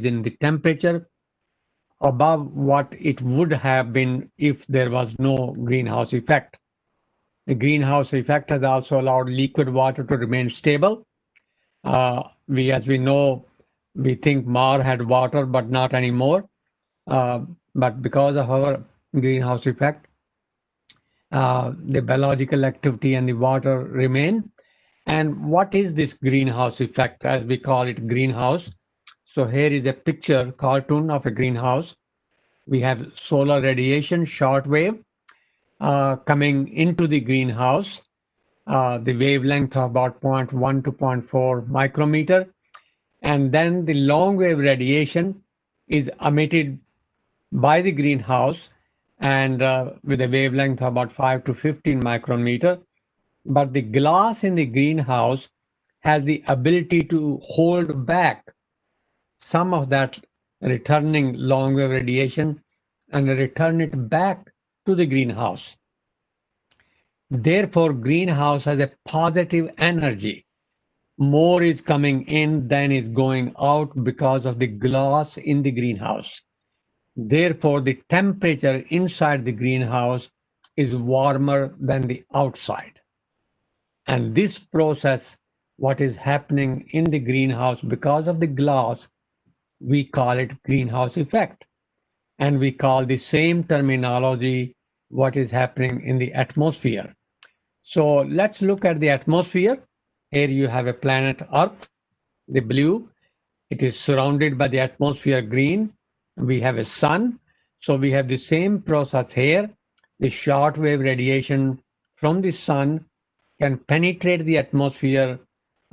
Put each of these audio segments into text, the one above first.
in the temperature above what it would have been if there was no greenhouse effect. The greenhouse effect has also allowed liquid water to remain stable. As we know, we think Mars had water, but not anymore. But because of our greenhouse effect, the biological activity and the water remain. And what is this greenhouse effect, as we call it greenhouse? So here is a picture, cartoon of a greenhouse. We have solar radiation, short wave, coming into the greenhouse, the wavelength of about 0.1 to 0.4 micrometer. And then the long wave radiation is emitted by the greenhouse and with a wavelength of about 5 to 15 micrometer. But the glass in the greenhouse has the ability to hold back some of that returning long wave radiation and return it back to the greenhouse. Therefore, greenhouse has a positive energy. More is coming in than is going out because of the glass in the greenhouse. Therefore, the temperature inside the greenhouse is warmer than the outside. And this process, what is happening in the greenhouse because of the glass, we call it greenhouse effect. And we call the same terminology what is happening in the atmosphere. So let's look at the atmosphere. Here you have a planet Earth, the blue. It is surrounded by the atmosphere green. We have a sun. So we have the same process here. The short wave radiation from the sun can penetrate the atmosphere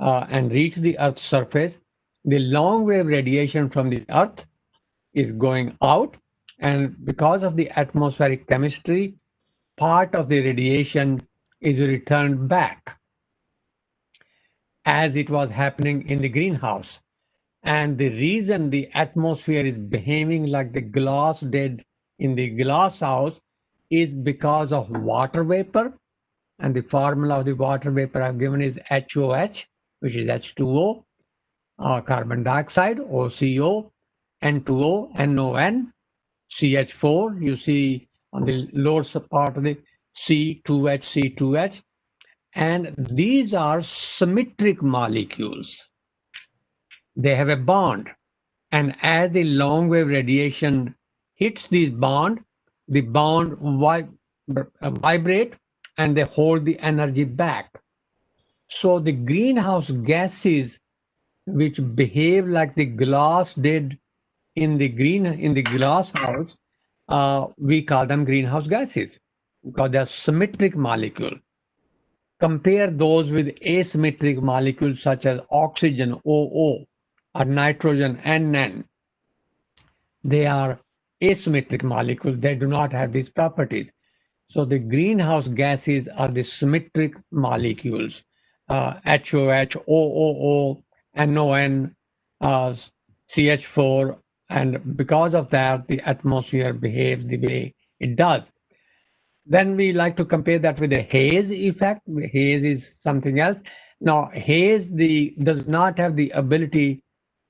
and reach the Earth's surface. The long wave radiation from the Earth is going out. And because of the atmospheric chemistry, part of the radiation is returned back as it was happening in the greenhouse. And the reason the atmosphere is behaving like the glass did in the glass house is because of water vapor. And the formula of the water vapor I've given is HOH, which is H2O, carbon dioxide, OCO, N2O, NON, CH4. You see on the lower part of the C2H, C2H. And these are symmetric molecules. They have a bond. And as the long wave radiation hits this bond, the bond vibrate and they hold the energy back. So the greenhouse gases which behave like the glass did in the glass house, we call them greenhouse gases because they are symmetric molecule. Compare those with asymmetric molecules such as oxygen, OO, or nitrogen, NN. They are asymmetric molecules. They do not have these properties. So the greenhouse gases are the symmetric molecules, HOH, OOO, NON, CH4, and because of that, the atmosphere behaves the way it does. Then we like to compare that with the haze effect. Haze is something else. Now, haze does not have the ability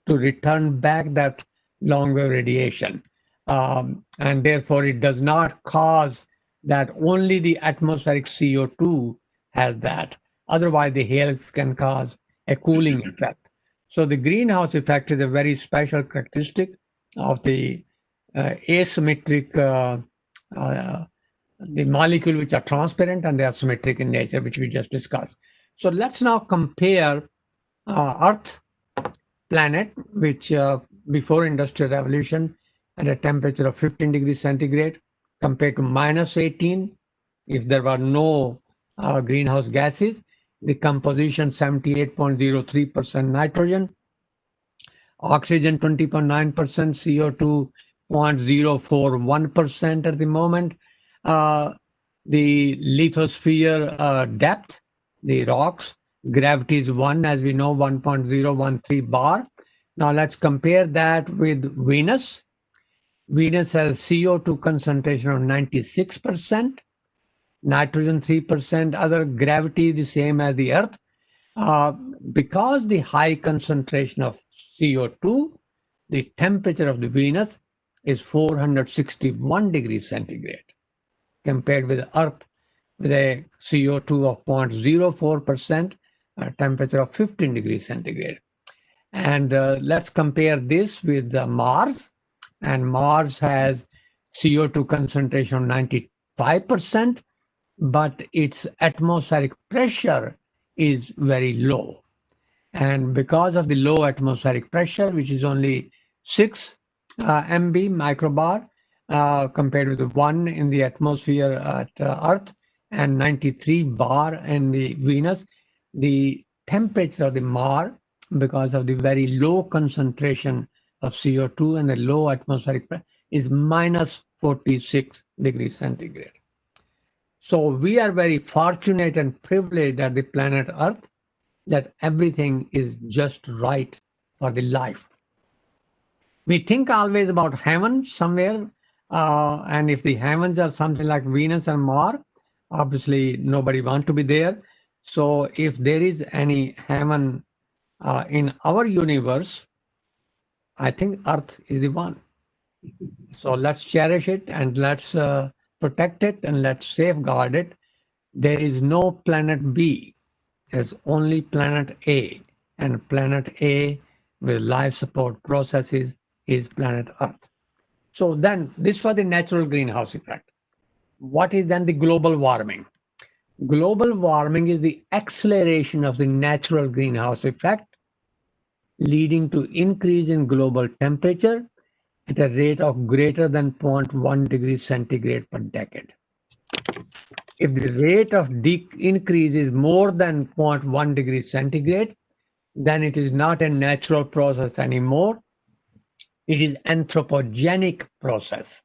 to return back that long wave radiation. And therefore, it does not cause that. Only the atmospheric CO2 has that. Otherwise, the haze can cause a cooling effect. So the greenhouse effect is a very special characteristic of the asymmetric, the molecule which are transparent and they are symmetric in nature, which we just discussed. So let's now compare Earth planet, which before industrial revolution at a temperature of 15 degrees centigrade compared to minus 18. If there were no greenhouse gases, the composition 78.03% nitrogen, oxygen 20.9%, CO2 0.041% at the moment. The lithosphere depth, the rocks, gravity is 1, as we know, 1.013 bar. Now let's compare that with Venus. Venus has CO2 concentration of 96%, nitrogen 3%, other gravity the same as the Earth. Because the high concentration of CO2, the temperature of the Venus is 461 degrees centigrade, compared with Earth with a CO2 of 0.04%, a temperature of 15 degrees centigrade. And let's compare this with Mars. And Mars has CO2 concentration of 95%, but its atmospheric pressure is very low. And because of the low atmospheric pressure, which is only 6 MB microbar, compared with the 1 in the atmosphere at Earth and 93 bar in the Venus, the temperature of the Mars, because of the very low concentration of CO2 and the low atmospheric pressure, is minus 46 degrees centigrade. So we are very fortunate and privileged at the planet Earth that everything is just right for the life. We think always about heaven somewhere, and if the heavens are something like Venus and Mars, obviously nobody wants to be there. So if there is any heaven in our universe, I think Earth is the one. So let's cherish it and let's protect it and let's safeguard it. There is no planet B. There's only planet A, and planet A with life support processes is planet Earth. So then this was the natural greenhouse effect. What is then the global warming? Global warming is the acceleration of the natural greenhouse effect, leading to increase in global temperature at a rate of greater than 0.1 degrees centigrade per decade. If the rate of increase is more than 0.1 degrees centigrade, then it is not a natural process anymore. It is anthropogenic process,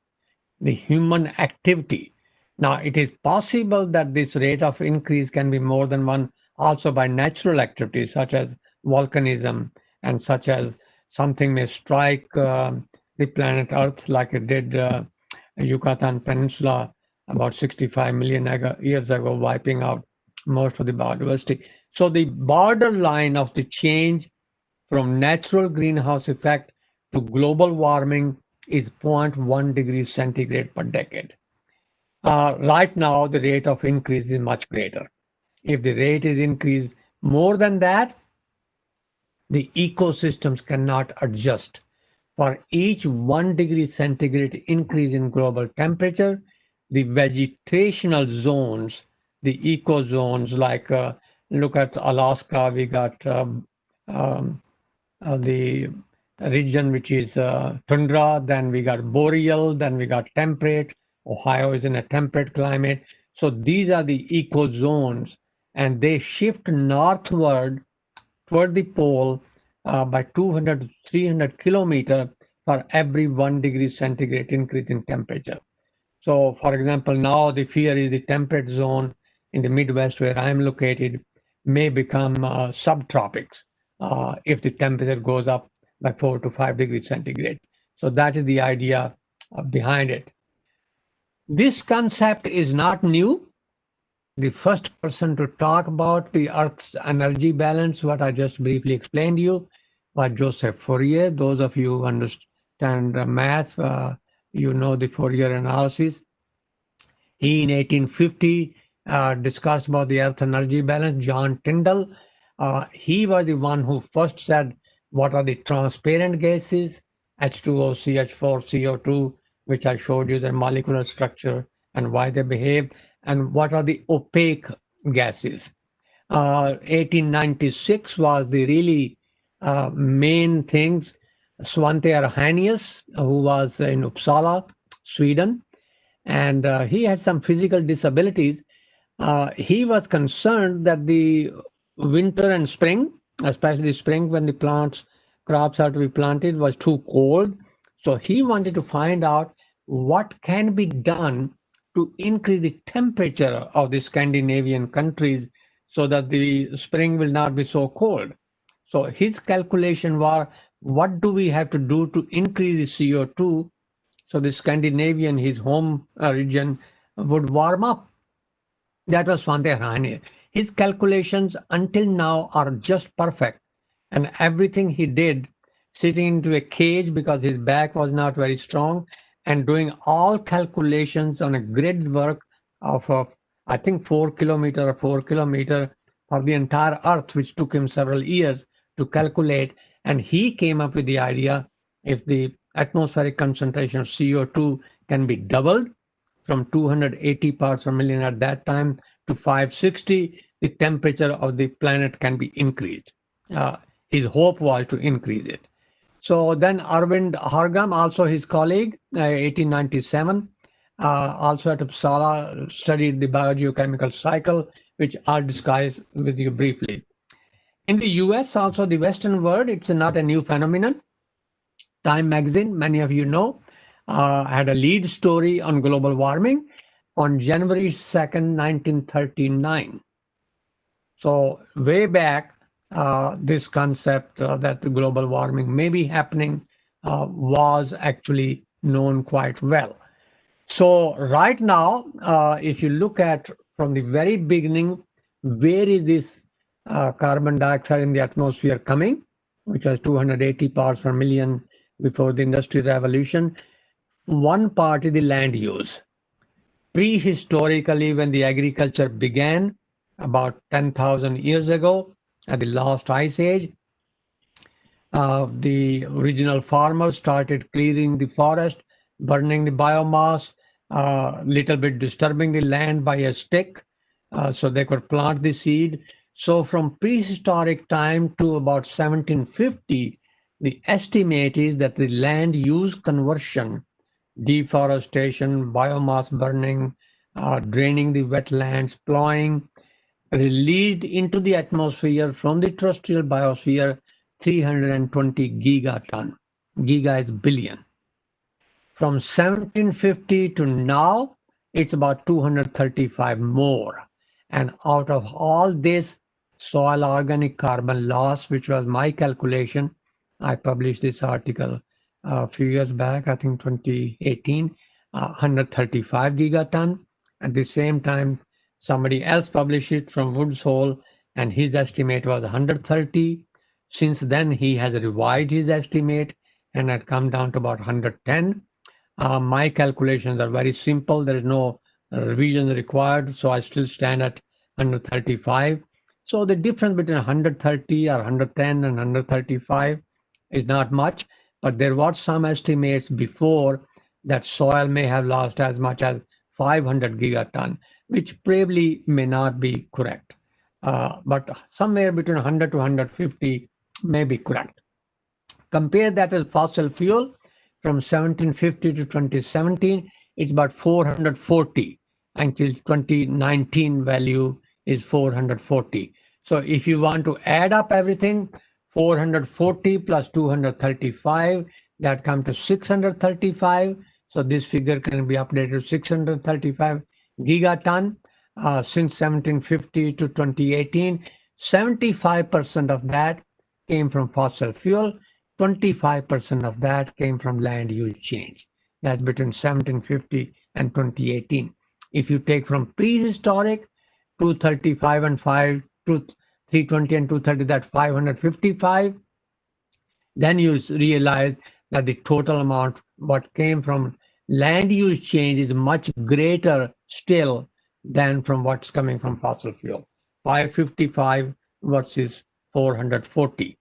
the human activity. Now, it is possible that this rate of increase can be more than one also by natural activities such as volcanism and such as something may strike the planet Earth like it did Yucatan Peninsula about 65 million years ago, wiping out most of the biodiversity. So the borderline of the change from natural greenhouse effect to global warming is 0.1 degrees centigrade per decade. Right now, the rate of increase is much greater. If the rate is increased more than that, the ecosystems cannot adjust. For each 1 degree centigrade increase in global temperature, the vegetational zones, the ecozones, like look at Alaska, we got the region which is tundra, then we got boreal, then we got temperate. Ohio is in a temperate climate. So these are the ecozones, and they shift northward toward the pole by 200 to 300 kilometers for every 1 degree centigrade increase in temperature. So, for example, now the fear is the temperate zone in the Midwest where I'm located may become subtropics if the temperature goes up by 4 to 5 degrees centigrade. So that is the idea behind it. This concept is not new. The first person to talk about the Earth's energy balance, what I just briefly explained to you, was Joseph Fourier. Those of you who understand math, you know the Fourier analysis. He in 1850 discussed about the Earth energy balance. John Tyndall, he was the one who first said what are the transparent gases, H2O, CH4, CO2, which I showed you their molecular structure and why they behave, and what are the opaque gases. 1896 was the really main things. Svante Arrhenius, who was in Uppsala, Sweden, and he had some physical disabilities. He was concerned that the winter and spring, especially spring when the crops are to be planted, was too cold. So he wanted to find out what can be done to increase the temperature of the Scandinavian countries so that the spring will not be so cold. So his calculation was, what do we have to do to increase the CO2 so the Scandinavian, his home region, would warm up? That was Svante Arrhenius. His calculations until now are just perfect. And everything he did sitting into a cage because his back was not very strong, and doing all calculations on a grid work of I think 4 kilometer or 4 kilometer for the entire Earth, which took him several years to calculate. And he came up with the idea, if the atmospheric concentration of CO2 can be doubled from 280 parts per million at that time to 560, the temperature of the planet can be increased. Uh, his hope was to increase it. So then Arvind Hargam, also his colleague, 1897, also at Uppsala, studied the biogeochemical cycle, which I'll discuss with you briefly. In the US, also the Western world, it's not a new phenomenon. Time magazine, many of you know, had a lead story on global warming on January 2nd, 1939. So way back, this concept that the global warming may be happening was actually known quite well. So right now, if you look at from the very beginning, where is this carbon dioxide in the atmosphere coming, which was 280 parts per million before the Industrial Revolution? One part is the land use. Prehistorically, when the agriculture began about 10,000 years ago, at the last ice age, the original farmers started clearing the forest, burning the biomass, little bit disturbing the land by a stick, so they could plant the seed. So from prehistoric time to about 1750, the estimate is that the land use conversion, deforestation, biomass burning, draining the wetlands, plowing, released into the atmosphere from the terrestrial biosphere 320 gigaton. Giga is billion. From 1750 to now, it's about 235 more. And out of all this soil organic carbon loss, which was my calculation, I published this article a few years back, I think 2018, 135 gigaton. At the same time, somebody else published it from Woods Hole, and his estimate was 130. Since then, he has revised his estimate and had come down to about 110. My calculations are very simple. There is no revision required, so I still stand at 135. So the difference between 130 or 110 and 135 is not much, but there were some estimates before that soil may have lost as much as 500 gigaton, which probably may not be correct. But somewhere between 100 to 150 may be correct. Compare that with fossil fuel from 1750 to 2017, it's about 440. Until 2019 value is 440. So if you want to add up everything, 440 plus 235, that comes to 635. So this figure can be updated to 635 gigaton since 1750 to 2018. 75% of that came from fossil fuel. 25% of that came from land use change. That's between 1750 and 2018. If you take from prehistoric, 235 and 5, 320 and 230, that's 555. Then you realize that the total amount what came from land use change is much greater still than from what's coming from fossil fuel. 555 versus 440.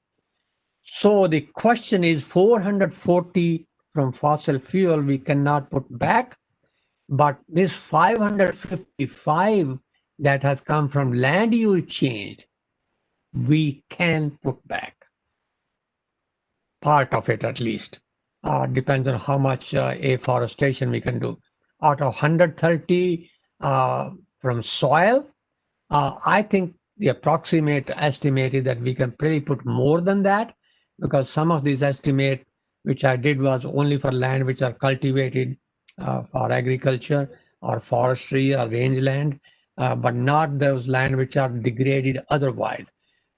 So the question is 440 from fossil fuel we cannot put back, but this 555 that has come from land use change, we can put back. Part of it at least. Depends on how much afforestation we can do. Out of 130 from soil, I think the approximate estimate is that we can probably put more than that, because some of these estimate which I did was only for land which are cultivated for agriculture or forestry or rangeland, but not those land which are degraded otherwise.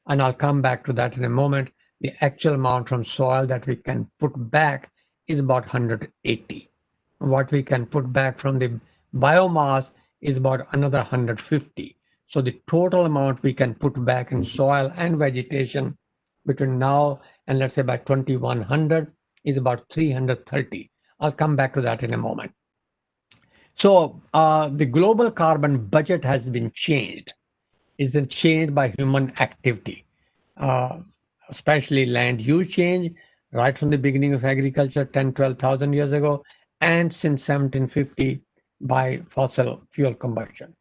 And I'll come back to that in a moment. The actual amount from soil that we can put back is about 180. What we can put back from the biomass is about another 150. So the total amount we can put back in soil and vegetation between now and let's say by 2100 is about 330. I'll come back to that in a moment. So the global carbon budget has been changed. Isn't changed by human activity, uh, especially land use change, right from the beginning of agriculture 10, 12,000 years ago, and since 1750 by fossil fuel combustion.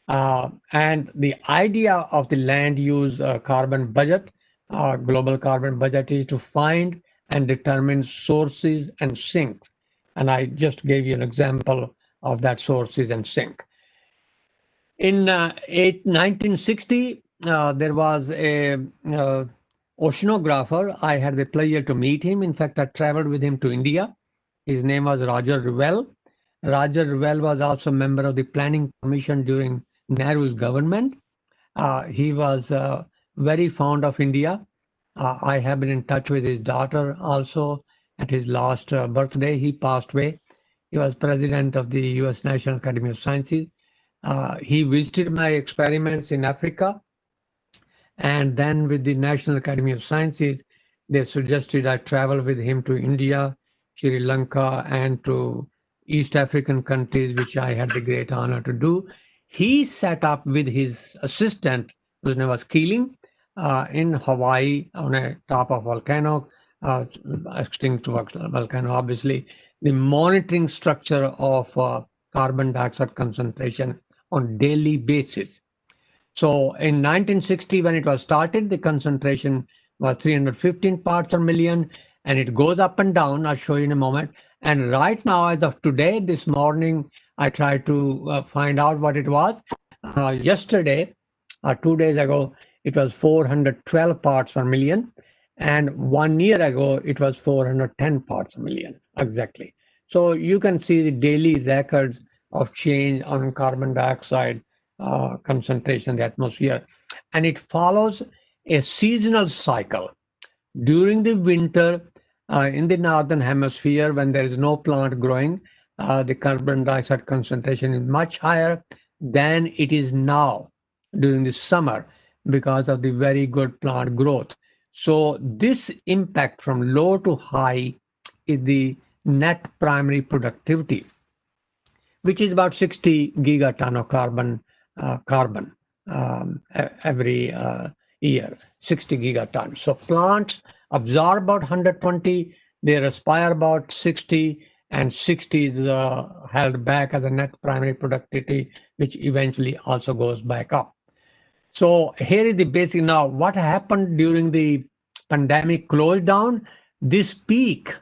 And the idea of the land use carbon budget, global carbon budget, is to find and determine sources and sinks. And I just gave you an example of that sources and sink. In 1960, there was a oceanographer. I had the pleasure to meet him. In fact, I traveled with him to India. His name was Roger Revelle. Roger Revelle was also a member of the Planning Commission during Nehru's government. He was very fond of India. I have been in touch with his daughter also. At his last birthday, he passed away. He was president of the U.S. National Academy of Sciences. He visited my experiments in Africa, and then with the National Academy of Sciences, they suggested I travel with him to India, Sri Lanka, and to East African countries, which I had the great honor to do. He set up with his assistant, whose name was Keeling, in Hawaii on a top of volcano, extinct volcano, obviously, the monitoring structure of carbon dioxide concentration on daily basis. So in 1960, when it was started, the concentration was 315 parts per million, and it goes up and down. I'll show you in a moment. And right now, as of today, this morning, I tried to find out what it was. Yesterday, 2 days ago, it was 412 parts per million. And 1 year ago, it was 410 parts per million, exactly. So you can see the daily records of change on carbon dioxide concentration in the atmosphere. And it follows a seasonal cycle. During the winter, in the northern hemisphere, when there is no plant growing, the carbon dioxide concentration is much higher than it is now during the summer because of the very good plant growth. So this impact from low to high is the net primary productivity, which is about 60 gigaton of carbon every year, 60 gigatons. So plants absorb about 120, they respire about 60, and 60 is held back as a net primary productivity, which eventually also goes back up. So here is the basic. Now, what happened during the pandemic close down? This peak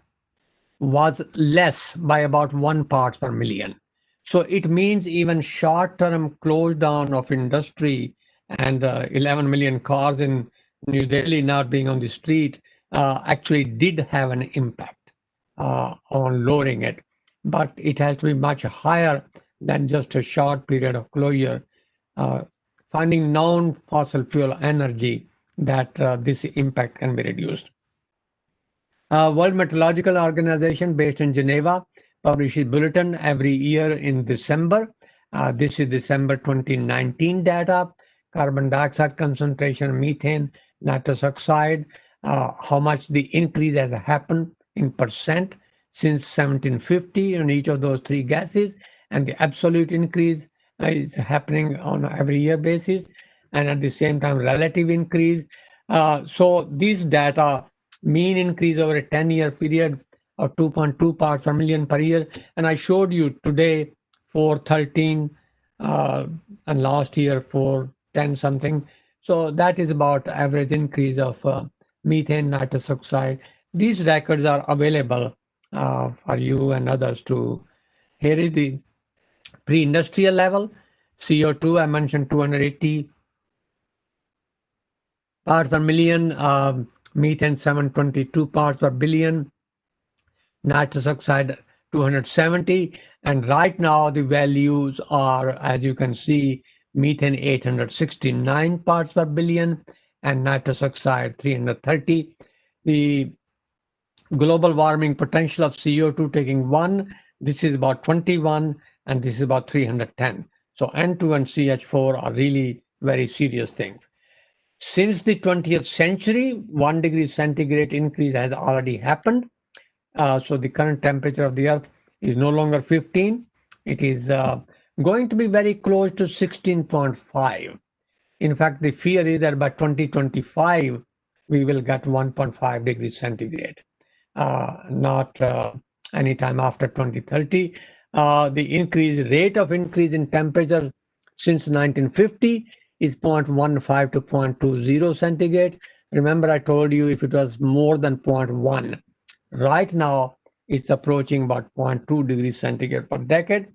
was less by about 1 part per million. So it means even short-term close down of industry and 11 million cars in New Delhi not being on the street actually did have an impact on lowering it. But it has to be much higher than just a short period of closure. Uh, Finding non-fossil fuel energy that this impact can be reduced. World Meteorological Organization, based in Geneva, publishes bulletin every year in December. This is December 2019 data. Carbon dioxide concentration, methane, nitrous oxide, how much the increase has happened in percent since 1750 on each of those three gases, and the absolute increase is happening on every year basis, and at the same time relative increase. So these data mean increase over a 10-year period of 2.2 parts per million per year. And I showed you today 413 and last year 410 something. So that is about average increase of methane, nitrous oxide. These records are available for you and others to. Here is the pre-industrial level. CO2, I mentioned 280 parts per million, methane 722 parts per billion, nitrous oxide 270, and right now the values are, as you can see, methane 869 parts per billion and nitrous oxide 330. The global warming potential of CO2 taking 1, this is about 21, and this is about 310. So N2 and CH4 are really very serious things. Since the 20th century, 1 degree centigrade increase has already happened. So the current temperature of the Earth is no longer 15. It is going to be very close to 16.5. In fact, the fear is that by 2025, we will get 1.5 degrees centigrade, not anytime after 2030. The rate of increase in temperature since 1950 is 0.15 to 0.20 centigrade. Remember, I told you if it was more than 0.1. Right now, it's approaching about 0.2 degrees centigrade per decade.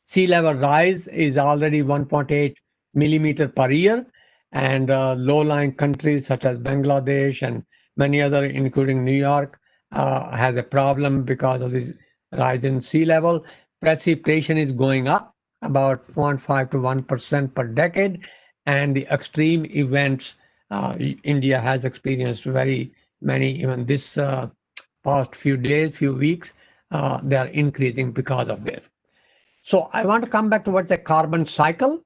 Sea level rise is already 1.8 millimeter per year, and low-lying countries such as Bangladesh and many other, including New York, has a problem because of this rise in sea level. Precipitation is going up about 0.5 to 1% per decade, and the extreme events India has experienced very many, even this past few days, few weeks, they are increasing because of this. So I want to come back to what's a carbon cycle.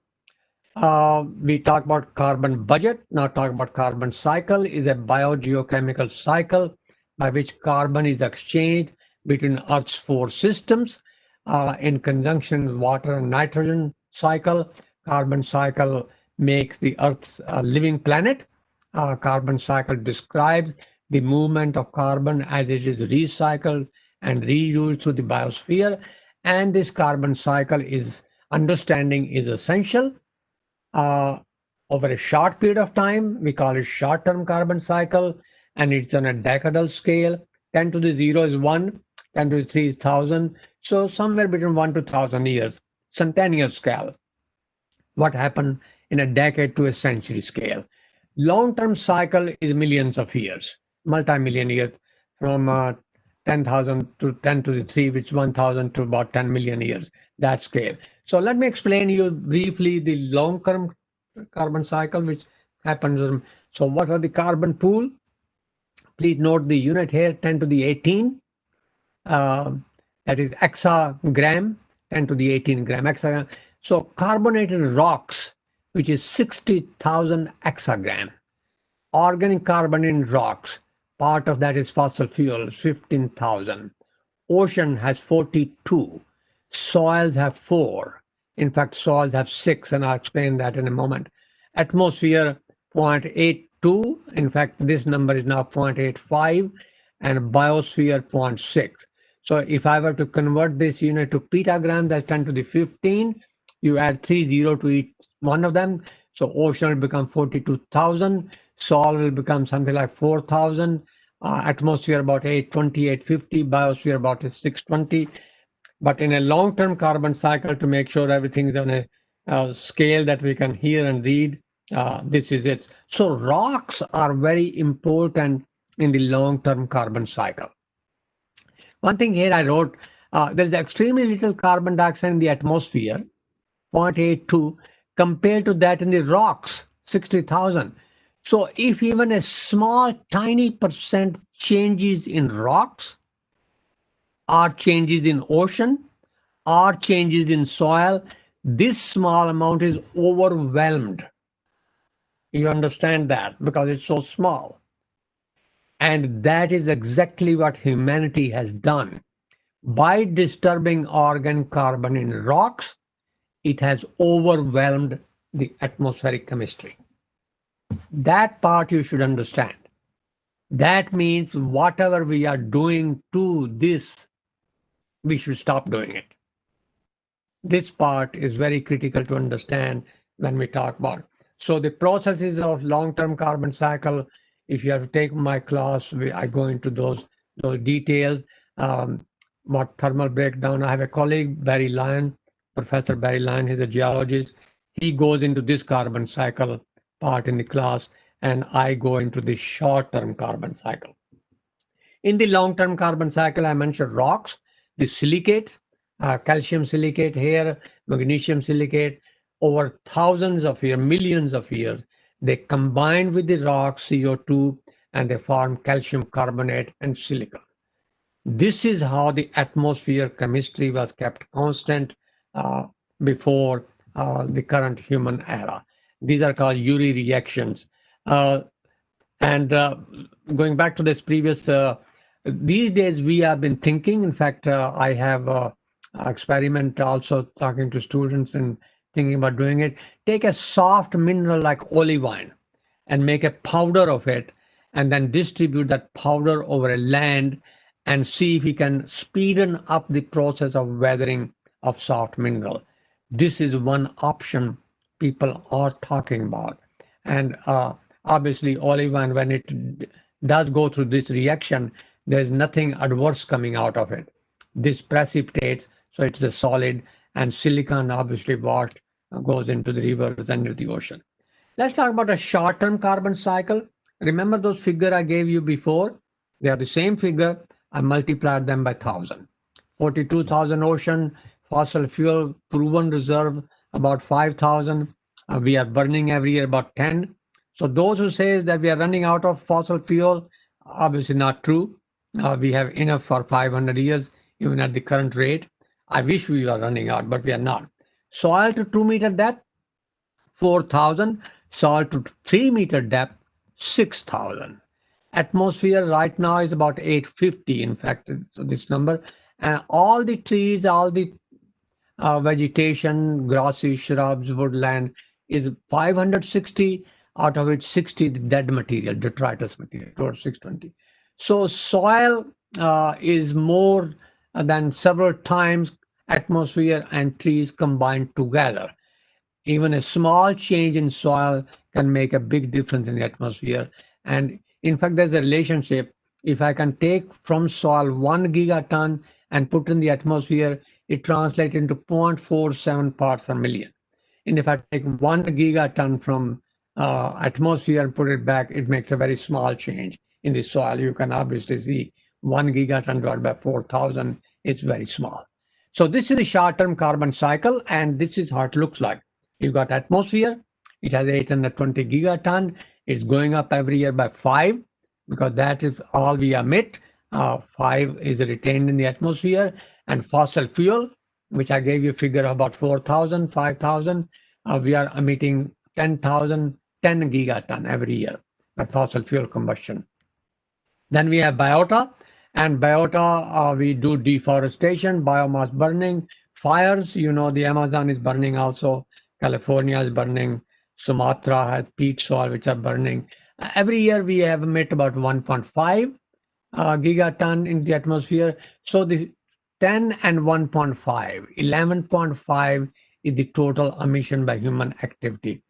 We talk about carbon budget, now talk about carbon cycle is a biogeochemical cycle by which carbon is exchanged between Earth's four systems in conjunction with water and nitrogen cycle. Carbon cycle makes the Earth a living planet. Carbon cycle describes the movement of carbon as it is recycled and reused through the biosphere. And this carbon cycle is understanding is essential uh, over a short period of time. We call it short-term carbon cycle, and it's on a decadal scale. 10 to the 0 is 1, 10 to the 3 is 1,000. So somewhere between 1 to 1,000 years, centennial scale. What happened in a decade to a century scale. Long-term cycle is millions of years, multi-million years, from 10,000 to 10 to the 3, which is 1,000 to about 10 million years, that scale. So let me explain you briefly the long-term carbon cycle, which happens. So what are the carbon pool? Please note the unit here, 10 to the 18. That is exagram, 10 to the 18 gram. Exagram. So carbonated rocks, which is 60,000 exagram. Organic carbon in rocks, part of that is fossil fuel, 15,000. Ocean has 42. Soils have 4. In fact, soils have 6, and I'll explain that in a moment. Atmosphere, 0.82. In fact, this number is now 0.85, and biosphere, 0.6. So if I were to convert this unit to petagram, that's 10 to the 15. You add 30 to each one of them. So ocean will become 42,000. Soil will become something like 4,000. Atmosphere about 820, 850. Biosphere about 620. But in a long-term carbon cycle, to make sure everything is on a scale that we can hear and read, this is it. So rocks are very important in the long-term carbon cycle. One thing here I wrote, there's extremely little carbon dioxide in the atmosphere, 0.82, compared to that in the rocks, 60,000. So if even a small, tiny percent changes in rocks, or changes in ocean, or changes in soil, this small amount is overwhelmed. You understand that because it's so small. And that is exactly what humanity has done. By disturbing organic carbon in rocks, it has overwhelmed the atmospheric chemistry. That part you should understand. That means whatever we are doing to this, we should stop doing it. This part is very critical to understand when we talk about. So the processes of long-term carbon cycle, if you have to take my class, I go into those details. What thermal breakdown. I have a colleague, Barry Lyon, Professor Barry Lyon, he's a geologist. He goes into this carbon cycle part in the class, and I go into the short-term carbon cycle. In the long-term carbon cycle, I mentioned rocks, the silicate, calcium silicate here, magnesium silicate, over thousands of years, millions of years, they combine with the rock CO2 and they form calcium carbonate and silicon. This is how the atmosphere chemistry was kept constant before the current human era. These are called Uri reactions. Uh, and going back to this previous, these days we have been thinking. In fact, I have experiment also talking to students and thinking about doing it. Take a soft mineral like olive oil and make a powder of it, and then distribute that powder over a land and see if we can speeden up the process of weathering of soft mineral. This is one option people are talking about. And obviously olive oil, when it does go through this reaction, there's nothing adverse coming out of it. This precipitates, so it's a solid, and silicon obviously washed goes into the rivers and into the ocean. Let's talk about a short-term carbon cycle. Remember those figures I gave you before? They are the same figure. I multiplied them by 1,000. 42,000 ocean, fossil fuel proven reserve about 5,000. We are burning every year about 10. So those who say that we are running out of fossil fuel, obviously not true. We have enough for 500 years, even at the current rate. I wish we were running out, but we are not. Soil to 2-meter depth, 4,000. Salt to 3-meter depth, 6,000. Atmosphere right now is about 850. In fact, it's this number. And all the trees, all the vegetation, grassy shrubs, woodland is 560, out of which 60 dead material, detritus material, towards 620. So soil is more than several times atmosphere and trees combined together. Even a small change in soil can make a big difference in the atmosphere. And in fact, there's a relationship. If I can take from soil 1 gigaton and put in the atmosphere, it translates into 0.47 parts per million. And if I take 1 gigaton from atmosphere and put it back, it makes a very small change in the soil. You can obviously see 1 gigaton divided by 4,000 is very small. So this is the short-term carbon cycle, and this is how it looks like. You've got atmosphere. It has 820 gigaton. It's going up every year by 5, because that is all we emit. 5 is retained in the atmosphere. And fossil fuel, which I gave you a figure about 4,000, 5,000, we are emitting 10,000, 10 gigaton every year by fossil fuel combustion. Then we have biota, and biota, we do deforestation, biomass burning, fires. You know, the Amazon is burning also. California is burning. Sumatra has peat soil, which are burning. Every year we have emit about 1.5 gigaton in the atmosphere. So the 10 and 1.5, 11.5 is the total emission by human activity.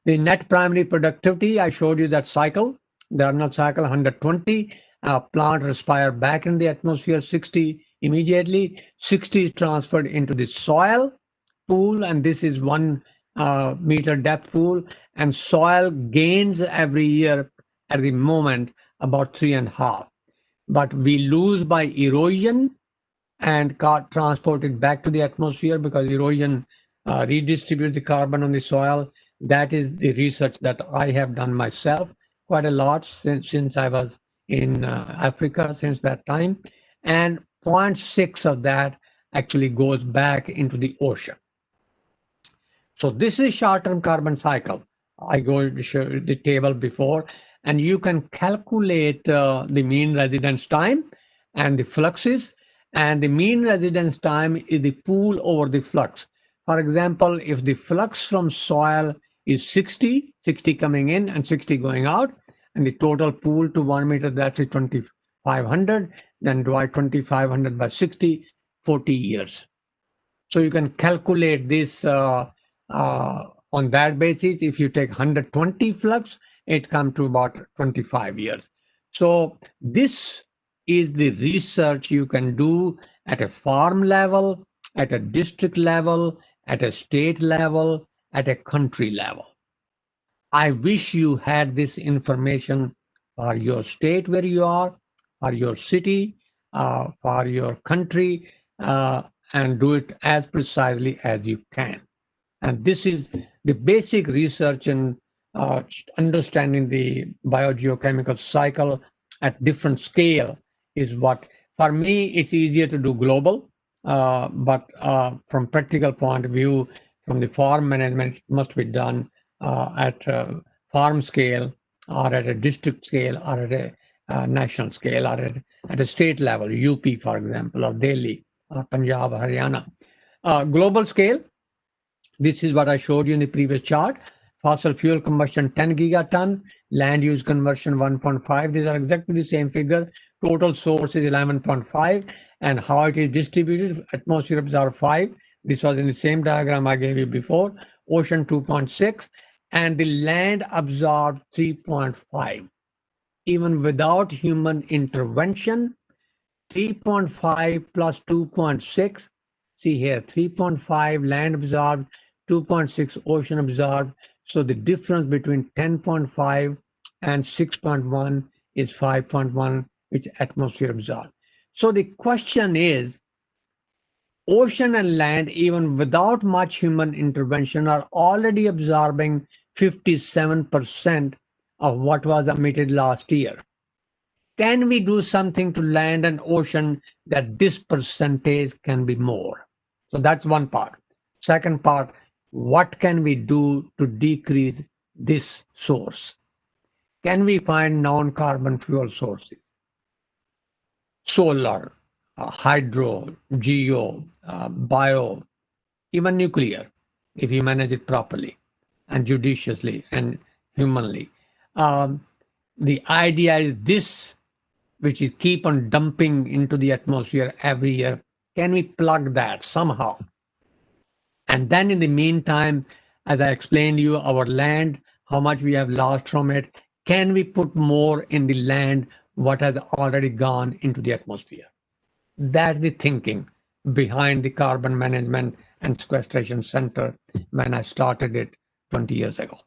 The net primary productivity, I showed you that cycle, the Arnold cycle, 120. Plant respire back in the atmosphere, 60 immediately. 60 is transferred into the soil pool, and this is 1 meter depth pool. And soil gains every year at the moment about 3.5. But we lose by erosion and got transported back to the atmosphere because erosion redistributes the carbon on the soil. That is the research that I have done myself quite a lot since I was in Africa since that time. And 0.6 of that actually goes back into the ocean. So this is short-term carbon cycle. I go to show the table before, and you can calculate the mean residence time and the fluxes. And the mean residence time is the pool over the flux. For example, if the flux from soil is 60, 60 coming in and 60 going out, and the total pool to 1 meter, that is 2,500, then divide 2,500 by 60, 40 years. So you can calculate this on that basis. If you take 120 flux, it comes to about 25 years. So this is the research you can do at a farm level, at a district level, at a state level, at a country level. I wish you had this information for your state where you are, for your city, for your country, and do it as precisely as you can. And this is the basic research in understanding the biogeochemical cycle at different scale is what, for me, it's easier to do global. But from practical point of view, from the farm management, it must be done at farm scale, or at a district scale, or at a national scale, or at a state level, UP, for example, or Delhi, or Punjab, Haryana. Global scale, this is what I showed you in the previous chart. Fossil fuel combustion 10 gigaton, land use conversion 1.5. These are exactly the same figure. Total source is 11.5, and how it is distributed, atmosphere absorbed 5. This was in the same diagram I gave you before. Ocean 2.6, and the land absorbed 3.5. Even without human intervention, 3.5 plus 2.6. See here, 3.5 land absorbed, 2.6 ocean absorbed. So the difference between 10.5 and 6.1 is 5.1, which atmosphere absorbed. So the question is, ocean and land, even without much human intervention, are already absorbing 57% of what was emitted last year. Can we do something to land and ocean that this percentage can be more? So that's one part. Second part, what can we do to decrease this source? Can we find non-carbon fuel sources? Solar, hydro, geo, bio, even nuclear, if you manage it properly and judiciously and humanly. The idea is this, which is keep on dumping into the atmosphere every year. Can we plug that somehow? And then in the meantime, as I explained to you, our land, how much we have lost from it, can we put more in the land what has already gone into the atmosphere? That's the thinking behind the Carbon Management and Sequestration Center when I started it 20 years ago.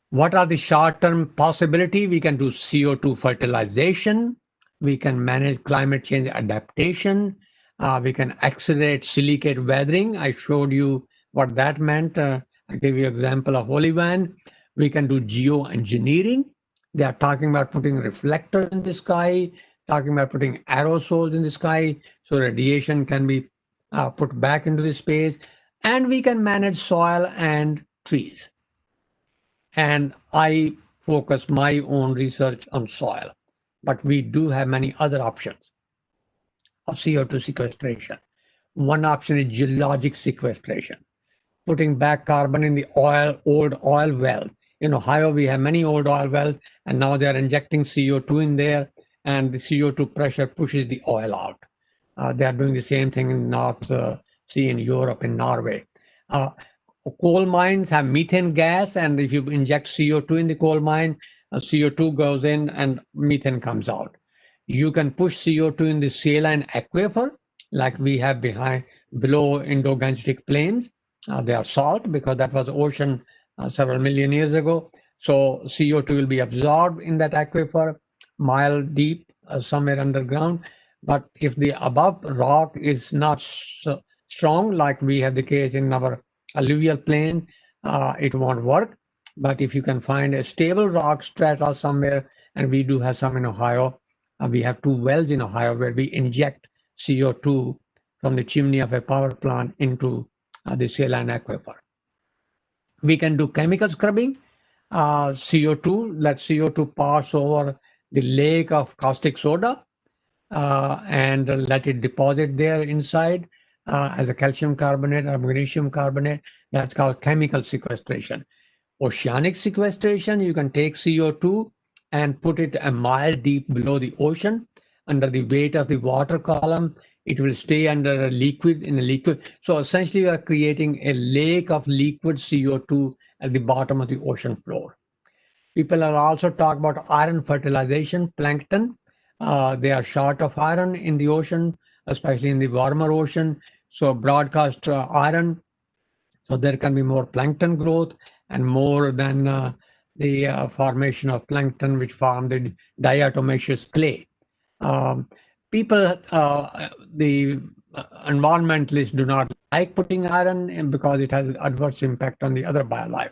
What are the short-term possibilities? We can do CO2 fertilization. We can manage climate change adaptation. We can accelerate silicate weathering. I showed you what that meant. I gave you an example of Olivan. We can do geoengineering. They are talking about putting reflectors in the sky, talking about putting aerosols in the sky so radiation can be put back into the space. And we can manage soil and trees. And I focus my own research on soil, but we do have many other options of CO2 sequestration. One option is geologic sequestration, putting back carbon in the old oil wells. In Ohio, we have many old oil wells, and now they are injecting CO2 in there, and the CO2 pressure pushes the oil out. They are doing the same thing in North Sea in Europe, in Norway. Coal mines have methane gas, and if you inject CO2 in the coal mine, CO2 goes in and methane comes out. You can push CO2 in the saline aquifer, like we have below Indo-Gangetic plains. They are salt because that was ocean several million years ago. So CO2 will be absorbed in that aquifer, mile deep, somewhere underground. But if the above rock is not so strong, like we have the case in our alluvial plain, it won't work. But if you can find a stable rock strata somewhere, and we do have some in Ohio, we have 2 wells in Ohio where we inject CO2 from the chimney of a power plant into the saline aquifer. We can do chemical scrubbing, CO2, let CO2 pass over the lake of caustic soda and let it deposit there inside as a calcium carbonate or magnesium carbonate. That's called chemical sequestration. Oceanic sequestration, you can take CO2 and put it a mile deep below the ocean. Under the weight of the water column, it will stay under a liquid in a liquid. So essentially, you are creating a lake of liquid CO2 at the bottom of the ocean floor. People are also talking about iron fertilization, plankton. They are short of iron in the ocean, especially in the warmer ocean. So broadcast iron, so there can be more plankton growth and more than the formation of plankton, which form the diatomaceous clay. People, the environmentalists do not like putting iron in because it has adverse impact on the other biolife.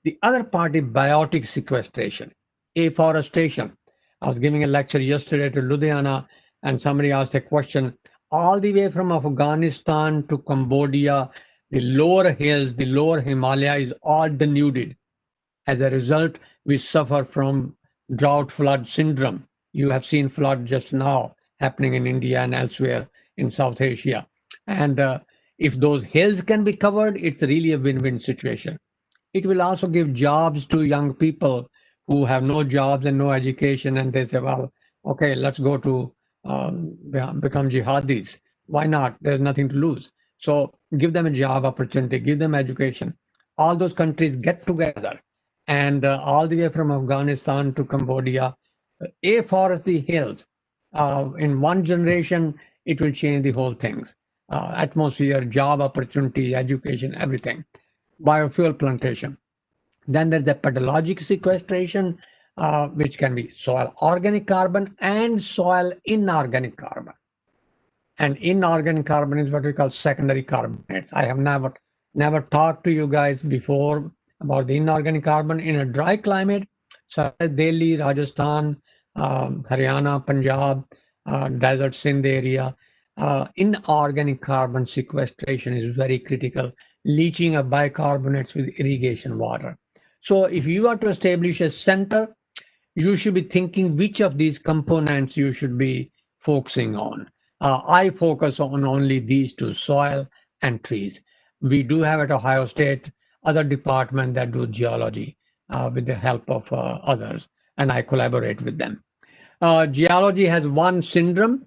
The other part is biotic sequestration, afforestation. I was giving a lecture yesterday to Ludhiana, and somebody asked a question. All the way from Afghanistan to Cambodia, The lower hills, the lower Himalaya is all denuded. As a result, we suffer from drought flood syndrome. You have seen flood just now happening in India and elsewhere in South Asia. And if those hills can be covered, it's really a win-win situation. It will also give jobs to young people who have no jobs and no education, and they say, well, okay, let's go to become jihadis. Why not? There's nothing to lose. So give them a job opportunity, give them education. All those countries get together, and all the way from Afghanistan to Cambodia, afforest the hills. In one generation, it will change the whole things. Atmosphere, job opportunity, education, everything. Biofuel plantation. Then there's the pedologic sequestration, which can be soil organic carbon and soil inorganic carbon. And inorganic carbon is what we call secondary carbonates. I have never talked to you guys before about the inorganic carbon in a dry climate, such as Delhi, Rajasthan, Haryana, Punjab, desert Sindh area. Inorganic carbon sequestration is very critical, leaching of bicarbonates with irrigation water. So if you are to establish a center, you should be thinking which of these components you should be focusing on. I focus on only these two, soil and trees. We do have at Ohio State other department that do geology with the help of others, and I collaborate with them. Geology has one syndrome.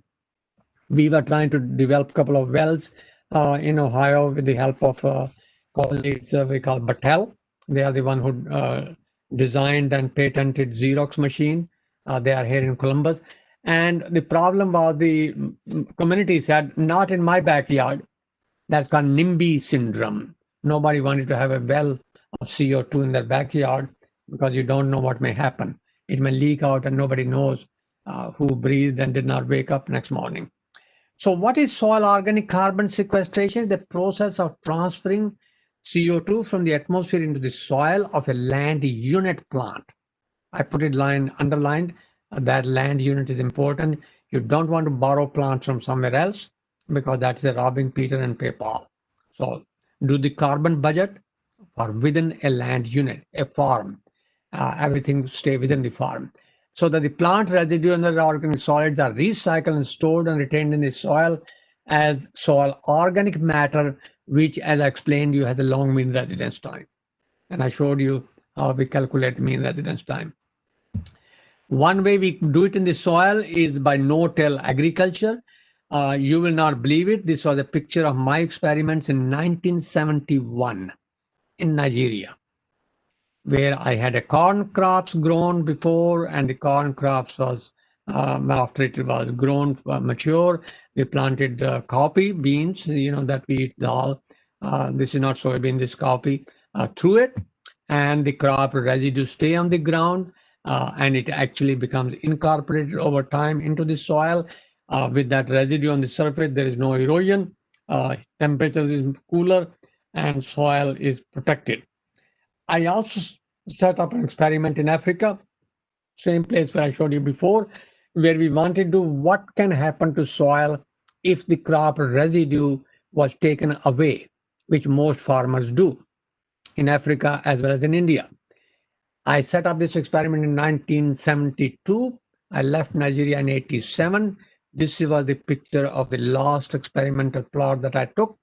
We were trying to develop a couple of wells in Ohio with the help of colleagues we call Battelle. They are the one who designed and patented Xerox machine. They are here in Columbus. And the problem was the community said, not in my backyard. That's called NIMBY syndrome. Nobody wanted to have a well of CO2 in their backyard because you don't know what may happen. It may leak out and nobody knows who breathed and did not wake up next morning. So what is soil organic carbon sequestration? The process of transferring CO2 from the atmosphere into the soil of a land unit plant. I put it underlined. That land unit is important. You don't want to borrow plants from somewhere else because that's a robbing Peter and pay Paul. So do the carbon budget for within a land unit, a farm. Everything stay within the farm so that the plant residue and the organic solids are recycled and stored and retained in the soil as soil organic matter, which, as I explained, you has a long mean residence time. And I showed you how we calculate mean residence time. One way we do it in the soil is by no-till agriculture. You will not believe it. This was a picture of my experiments in 1971 in Nigeria, where I had a corn crops grown before, and the corn crops was after it was grown mature, we planted coffee beans, that we eat dal. This is not soybean, this coffee through it, and the crop residue stay on the ground, and it actually becomes incorporated over time into the soil. With that residue on the surface, there is no erosion. Temperature is cooler, and soil is protected. I also set up an experiment in Africa, same place where I showed you before, where we wanted to do what can happen to soil if the crop residue was taken away, which most farmers do in Africa as well as in India. I set up this experiment in 1972. I left Nigeria in 87. This was the picture of the last experimental plot that I took.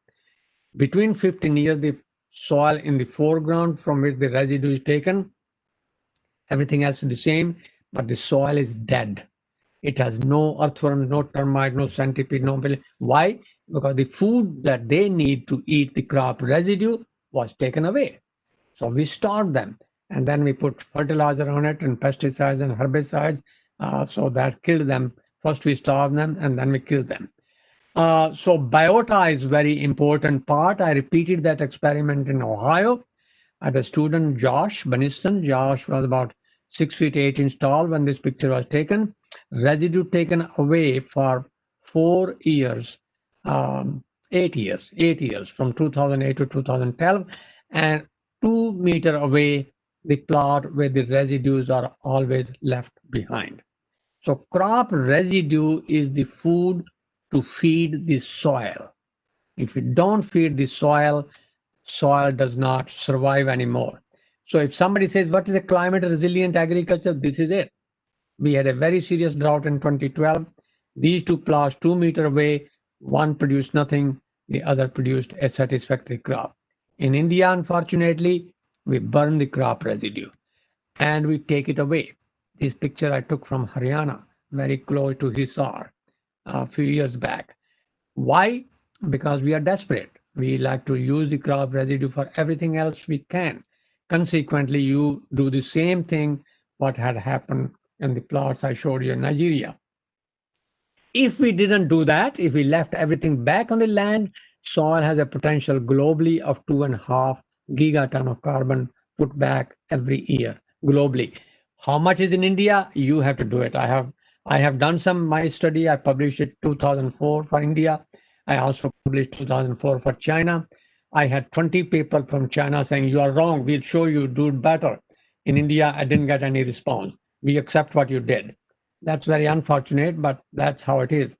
Between 15 years, the soil in the foreground from which the residue is taken, everything else is the same, but the soil is dead. It has no earthworms, no termite, no centipede, no. Why? Because the food that they need to eat the crop residue was taken away. So we starved them, and then we put fertilizer on it and pesticides and herbicides, so that killed them. First we starved them, and then we killed them. So biota is very important part. I repeated that experiment in Ohio. I had a student, Josh Beniston. Josh was about 6 feet 8 inches tall when this picture was taken. Residue taken away for 4 years, 8 years from 2008 to 2012, and 2 meters away, the plot where the residues are always left behind. So crop residue is the food to feed the soil. If you don't feed the soil, soil does not survive anymore. So if somebody says, what is a climate resilient agriculture? This is it. We had a very serious drought in 2012. These two plots 2 meters away, one produced nothing, the other produced a satisfactory crop. In India, unfortunately, we burn the crop residue and we take it away. This picture I took from Haryana, very close to Hisar, a few years back. Why? Because we are desperate. We like to use the crop residue for everything else we can. Consequently, you do the same thing what had happened in the plots I showed you in Nigeria. If we didn't do that, if we left everything back on the land, soil has a potential globally of 2.5 gigaton of carbon put back every year globally. How much is in India? You have to do it. I have done some my study. I published it 2004 for India. I also published 2004 for China. I had 20 people from China saying you are wrong. We'll show you do it better. In India, I didn't get any response. We accept what you did. That's very unfortunate, but that's how it is.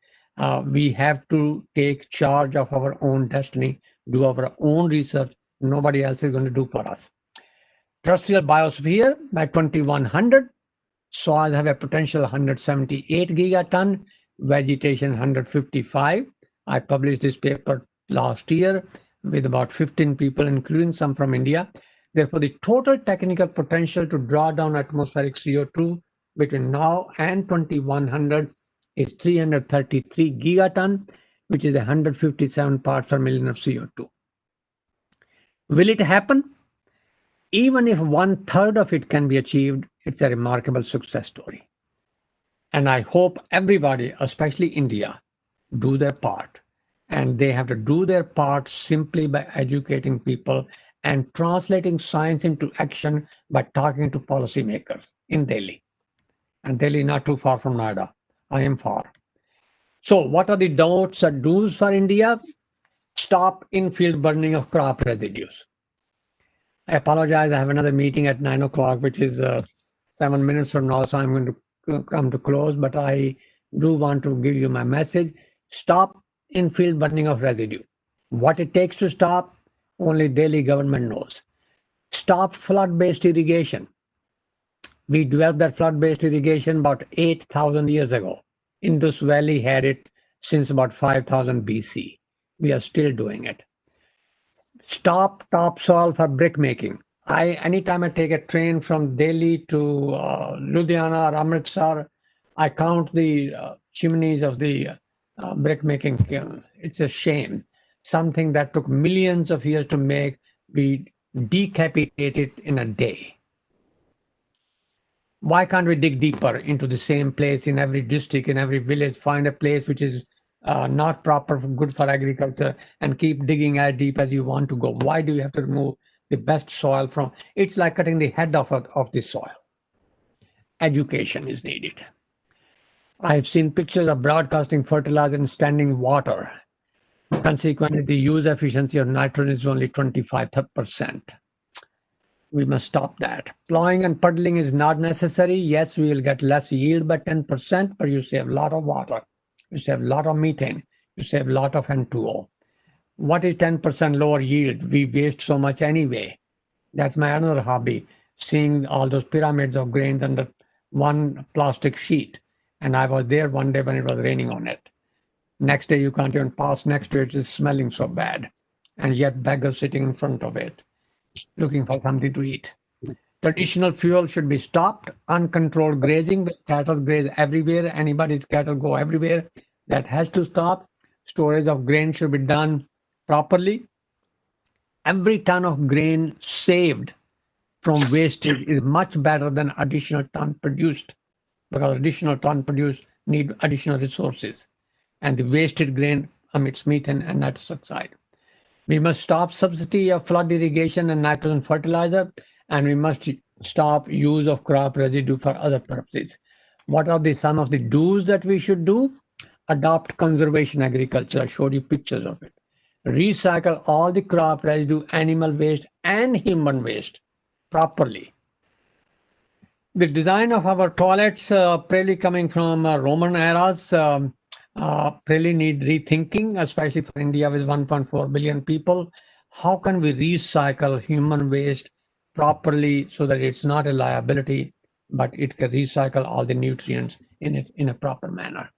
We have to take charge of our own destiny, do our own research. Nobody else is going to do for us. Terrestrial biosphere by 2100, soils have a potential 178 gigaton, vegetation 155. I published this paper last year with about 15 people, including some from India. Therefore, the total technical potential to draw down atmospheric CO2 between now and 2100 is 333 gigaton, which is 157 parts per million of CO2. Will it happen? Even if 1/3 of it can be achieved, it's a remarkable success story. And I hope everybody, especially India, do their part. And they have to do their part simply by educating people and translating science into action by talking to policymakers in Delhi. And Delhi not too far from Noida. I am far. So what are the don'ts or do's for India? Stop in-field burning of crop residues. I apologize. I have another meeting at 9 o'clock, which is 7 minutes from now. So I'm going to come to close, but I do want to give you my message. Stop in-field burning of residue. What it takes to stop, only Delhi government knows. Stop flood-based irrigation. We developed that flood-based irrigation about 8,000 years ago. Indus Valley had it since about 5,000 BC. We are still doing it. Stop topsoil for brick making. Anytime I take a train from Delhi to Ludhiana or Amritsar, I count the chimneys of the brick making kilns. It's a shame. Something that took millions of years to make, we decapitate it in a day. Why can't we dig deeper into the same place in every district, in every village, find a place which is not proper, good for agriculture, and keep digging as deep as you want to go? Why do you have to remove the best soil from? It's like cutting the head off of the soil. Education is needed. I've seen pictures of broadcasting fertilizer in standing water. Consequently, the use efficiency of nitrogen is only 25%. We must stop that. Plowing and puddling is not necessary. Yes, we will get less yield by 10%, but you save a lot of water. You save a lot of methane. You save a lot of N2O. What is 10% lower yield? We waste so much anyway. That's my another hobby, seeing all those pyramids of grains under one plastic sheet. And I was there one day when it was raining on it. Next day, you can't even pass next to it. It's smelling so bad. And yet beggars sitting in front of it, looking for something to eat. Traditional fuel should be stopped. Uncontrolled grazing, cattle graze everywhere. Anybody's cattle go everywhere. That has to stop. Storage of grain should be done properly. Every ton of grain saved from wastage is much better than additional ton produced, because additional ton produced need additional resources. And the wasted grain emits methane and nitrous oxide. We must stop subsidy of flood irrigation and nitrogen fertilizer, and we must stop use of crop residue for other purposes. What are some of the do's that we should do? Adopt conservation agriculture. I showed you pictures of it. Recycle all the crop residue, animal waste, and human waste properly. The design of our toilets, probably coming from Roman eras, probably need rethinking, especially for India with 1.4 billion people. How can we recycle human waste properly so that it's not a liability, but it can recycle all the nutrients in it in a proper manner?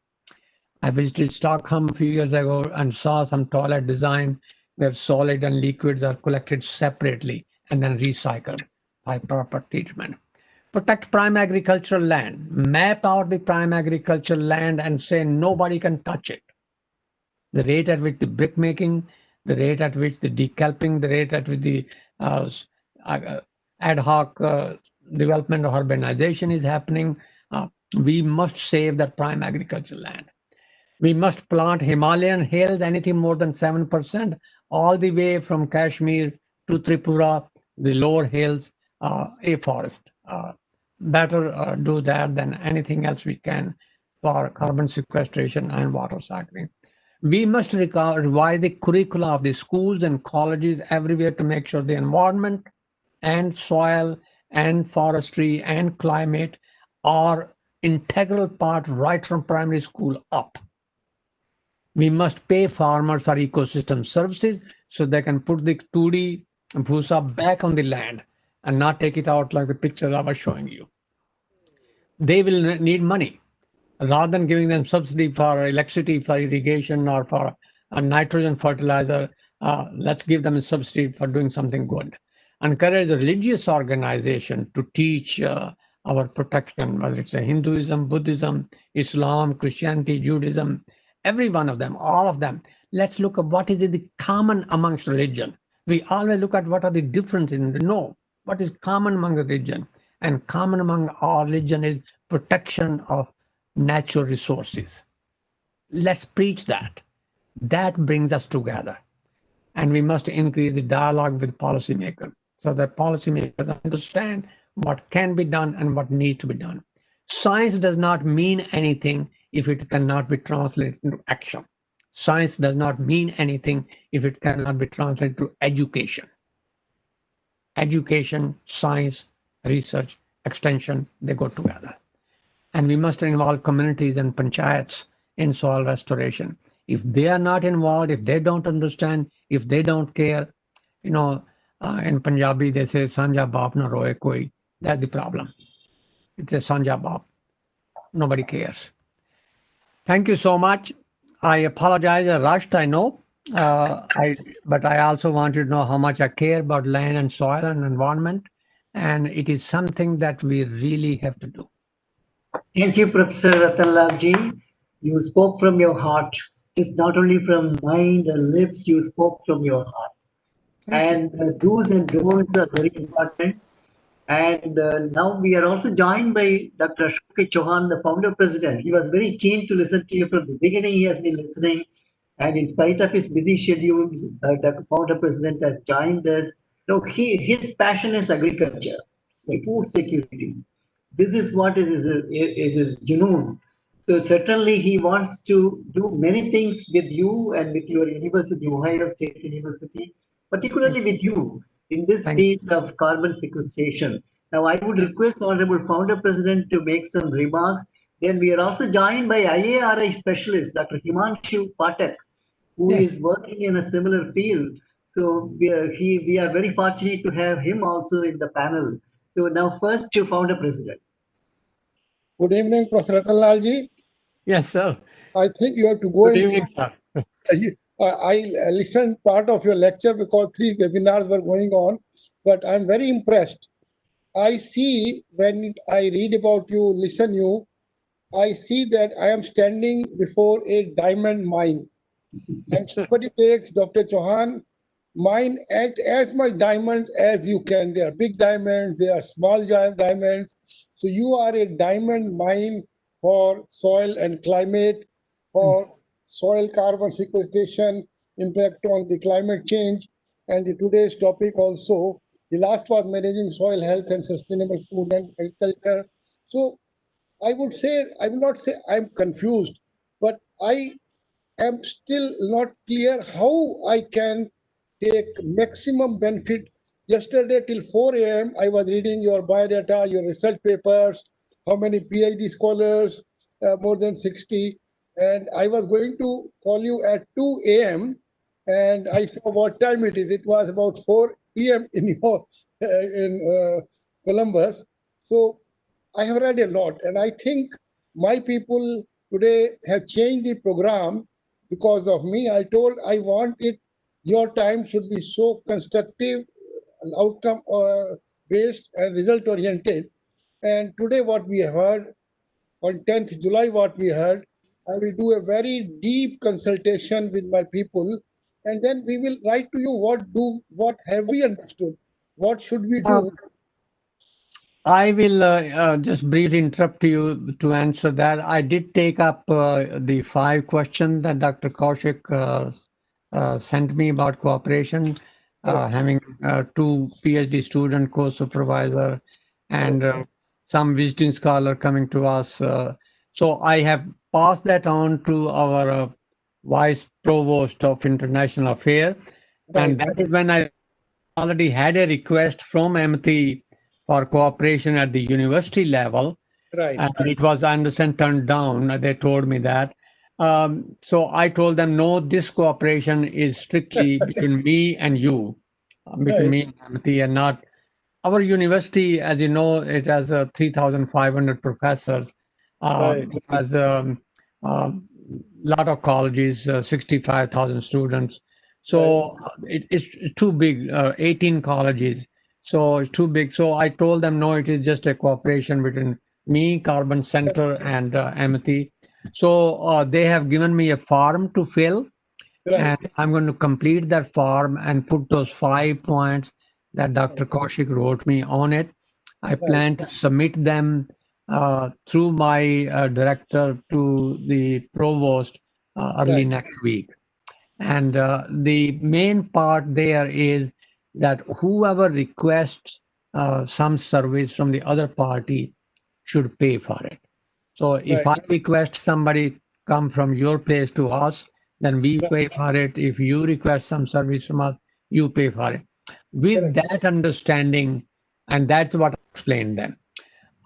I visited Stockholm a few years ago and saw some toilet design where solid and liquids are collected separately and then recycled by proper treatment. Protect prime agricultural land. Map out the prime agricultural land and say nobody can touch it. The rate at which the brick making, the rate at which the decalping, the rate at which the uh, uh, ad hoc development or urbanization is happening, uh, we must save that prime agricultural land. We must plant Himalayan hills, anything more than 7%, all the way from Kashmir to Tripura, the lower hills, a forest. Better do that than anything else we can for carbon sequestration and water cycling. We must revise the curricula of the schools and colleges everywhere to make sure the environment and soil and forestry and climate are integral part right from primary school up. We must pay farmers for ecosystem services so they can put the 2D bhusa back on the land and not take it out like the picture I was showing you. They will need money rather than giving them subsidy for electricity, for irrigation, or for a nitrogen fertilizer. Let's give them a subsidy for doing something good. Encourage the religious organization to teach our protection, whether it's a Hinduism, Buddhism, Islam, Christianity, Judaism, every one of them, all of them. Let's look at what is the common amongst religion. We always look at what are the differences. No, what is common among the religion, and common among all religion is protection of natural resources. Let's preach that. That brings us together. And we must increase the dialogue with policymakers so that policymakers understand what can be done and what needs to be done. Science does not mean anything if it cannot be translated into action. Science does not mean anything if it cannot be translated to education. Education, science, research, extension, they go together. And we must involve communities and panchayats in soil restoration. If they are not involved, if they don't understand, if they don't care, you know, in Punjabi they say Sanja Bap na roe koi. That's the problem. It's a Sanja Bap. Nobody cares. Thank you so much. I apologize. I rushed. I know. But I also want you to know how much I care about land and soil and environment, and it is something that we really have to do. Thank you, Professor Rattan Lal ji. You spoke from your heart. It's not only from mind and lips, you spoke from your heart. And do's and don'ts are very important. And now we are also joined by Dr. Ashok Chauhan, the founder president. He was very keen to listen to you from the beginning. He has been listening. And in spite of his busy schedule, the founder president has joined us. No, his passion is agriculture, food security. This is what is his junoon. So certainly he wants to do many things with you and with your university, Ohio State University, particularly with you in this field of carbon sequestration. Now I would request Honorable Founder President to make some remarks. Then we are also joined by IARI specialist, Dr. Himanshu Patak, who is working in a similar field. So we are very fortunate to have him also in the panel. So now first to Founder President. Good evening, Professor Rattan Lal ji. Yes, sir. I think you have to go. Good evening, sir. I listened part of your lecture because 3 webinars were going on, but I'm very impressed. I see when I read about you, listen you, I see that I am standing before a diamond mine. And somebody takes Dr. Chauhan, mine act as much diamond as you can. They are big diamonds, they are small diamonds. So you are a diamond mine for soil and climate, for soil carbon sequestration, impact on the climate change, and today's topic also, the last was managing soil health and sustainable food and agriculture. So I would say, I will not say I'm confused, but I am still not clear how I can take maximum benefit. Yesterday till 4 a.m., I was reading your biodata, your research papers, how many PhD scholars, more than 60. And I was going to call you at 2 a.m., and I saw what time it is. It was about 4 p.m. in Columbus. So I have read a lot, and I think my people today have changed the program because of me. I told I want it. Your time should be so constructive, outcome based, and result oriented. And today, what we have heard on 10th July, what we heard, I will do a very deep consultation with my people, and then we will write to you what have we understood, what should we do. I will just briefly interrupt you to answer that. I did take up the 5 questions that Dr. Kaushik sent me about cooperation, having 2 PhD student co-supervisor and some visiting scholar coming to us. So I have passed that on to our Vice Provost of International Affairs, and Right, that is when I already had a request from MT for cooperation at the university level, right, and it was, I understand, turned down. They told me that. So I told them, no, this cooperation is strictly between me and you, between right, me and MT, and not our university. As you know, it has 3,500 professors. right, It has a lot of colleges, 65,000 students. right, So it's too big, 18 colleges. So it's too big. So I told them, no, it is just a cooperation between me, Carbon Center, and Amity. So they have given me a form to fill, right, and I'm going to complete that form and put those 5 points that Dr. Kaushik wrote me on it. I right, plan to submit them through my director to the provost early right, next week. And the main part there is that whoever requests some service from the other party should pay for it. So if right, I request somebody come from your place to us, then we right, pay for it. If you request some service from us, you pay for it. With correct, that understanding, and that's what I explained them.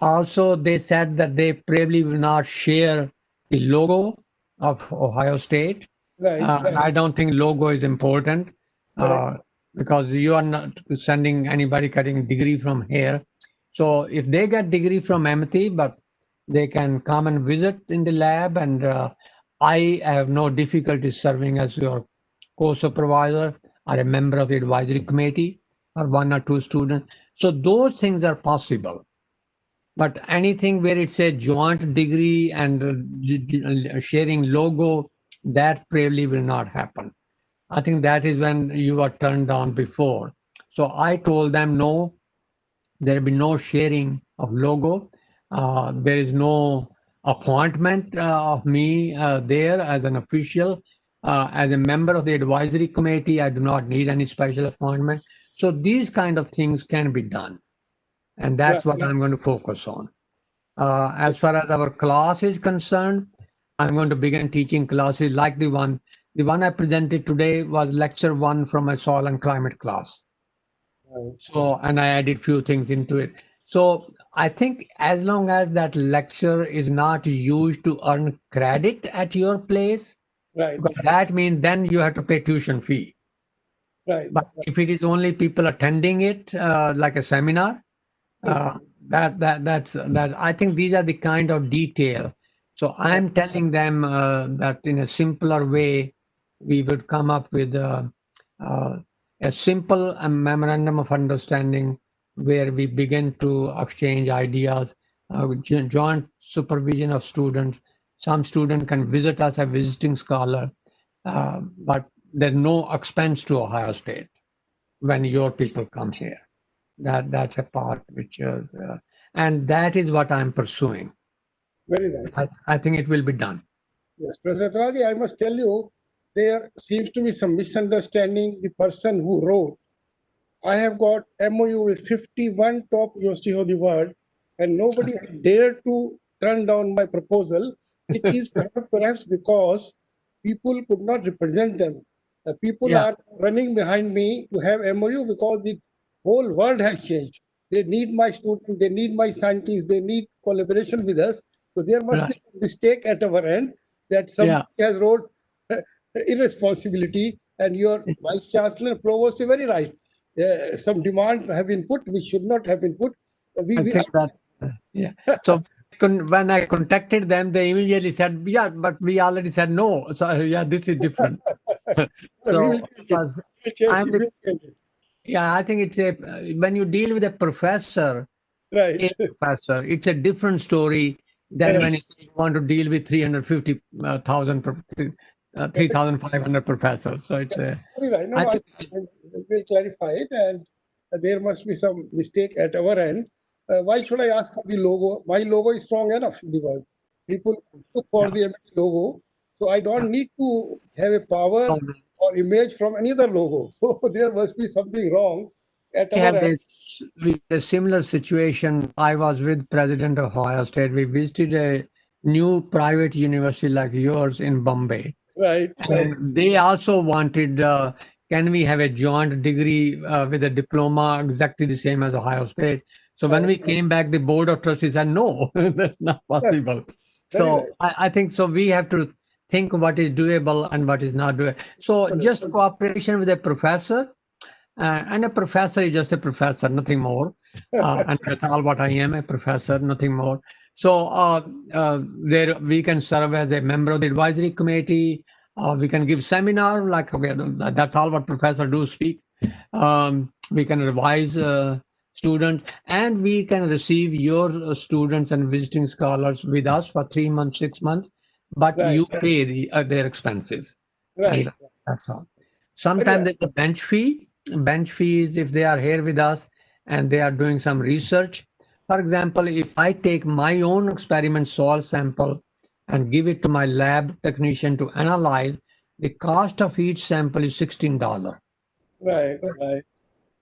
Also, they said that they probably will not share the logo of Ohio State. right, I don't think logo is important correct, uh, because you are not sending anybody getting degree from here. So if they get degree from MIT, but they can come and visit in the lab, and I have no difficulty serving as your co-supervisor or a member of the advisory committee or 1 or 2 students. So those things are possible. But anything where it's a joint degree and sharing logo, that probably will not happen. I think that is when you were turned down before. So I told them, no, there will be no sharing of logo. There is no appointment of me there as an official. As a member of the advisory committee, I do not need any special appointment. So these kind of things can be done. And right, that's what I'm going to focus on. As far as our class is concerned, I'm going to begin teaching classes like the one. The one I presented today was lecture 1 from my soil and climate class. right, So, and I added few things into it. So I think as long as that lecture is not used to earn credit at your place, right, because that means then you have to pay tuition fee. right, But if it is only people attending it, like a seminar, uh, that I think these are the kind of detail. So I'm telling them that in a simpler way, we would come up with uh, a simple memorandum of understanding where we begin to exchange ideas, joint supervision of students. Some student can visit us as a visiting scholar, but there's no expense to Ohio State when your people come here. That's a part which is, and that is what I'm pursuing. very nice. I think it will be done. Yes, Professor Rathwani, I must tell you, there seems to be some misunderstanding. The person who wrote, I have got MOU with 51 top universities of the world, and nobody dared to turn down my proposal. It is perhaps because people could not represent them. The people Yeah, are running behind me to have MOU because the whole world has changed. They need my students, they need my scientists, they need collaboration with us. So there must be right. a mistake at our end that somebody Yeah, has wrote irresponsibility And your Vice Chancellor and Provost is very right. Some demand have been put, which should not have been put. I think that, yeah. So when I contacted them, they immediately said, yeah, but we already said no. So yeah, this is different. we will So because I'm the, change it. yeah, I think it's a, when you deal with a professor, Right. it's a different story than when you want to deal with 350,000, 3,500 professors. So it's a, Very right. No, I no, think, I will clarify it, and there must be some mistake at our end. Why should I ask for the logo? My logo is strong enough in the world. People look for yeah. the MIT logo, so I don't need to have a power So or image from any other logo. So there must be something wrong at we our have end. this we had a similar situation. I was with President of Ohio State. We visited a new private university like yours in Bombay. Right, right, And they also wanted, can we have a joint degree with a diploma exactly the same as Ohio State? So when we came back, the board of trustees said, no, that's not possible. very So right. I think so we have to think what is doable and what is not doable. So just cooperation with a professor, and a professor is just a professor, nothing more. And that's all what I am, a professor, nothing more. So there we can serve as a member of the advisory committee. We can give seminar, like okay, that's all what professor do speak. We can revise students, and we can receive your students and visiting scholars with us for 3 months, 6 months, but Right, you pay their expenses, right. and that's all. Very Sometimes right. there's a bench fee. Bench fees if they are here with us and they are doing some research. For example, if I take my own experiment soil sample and give it to my lab technician to analyze, the cost of each sample is $16. Right, right.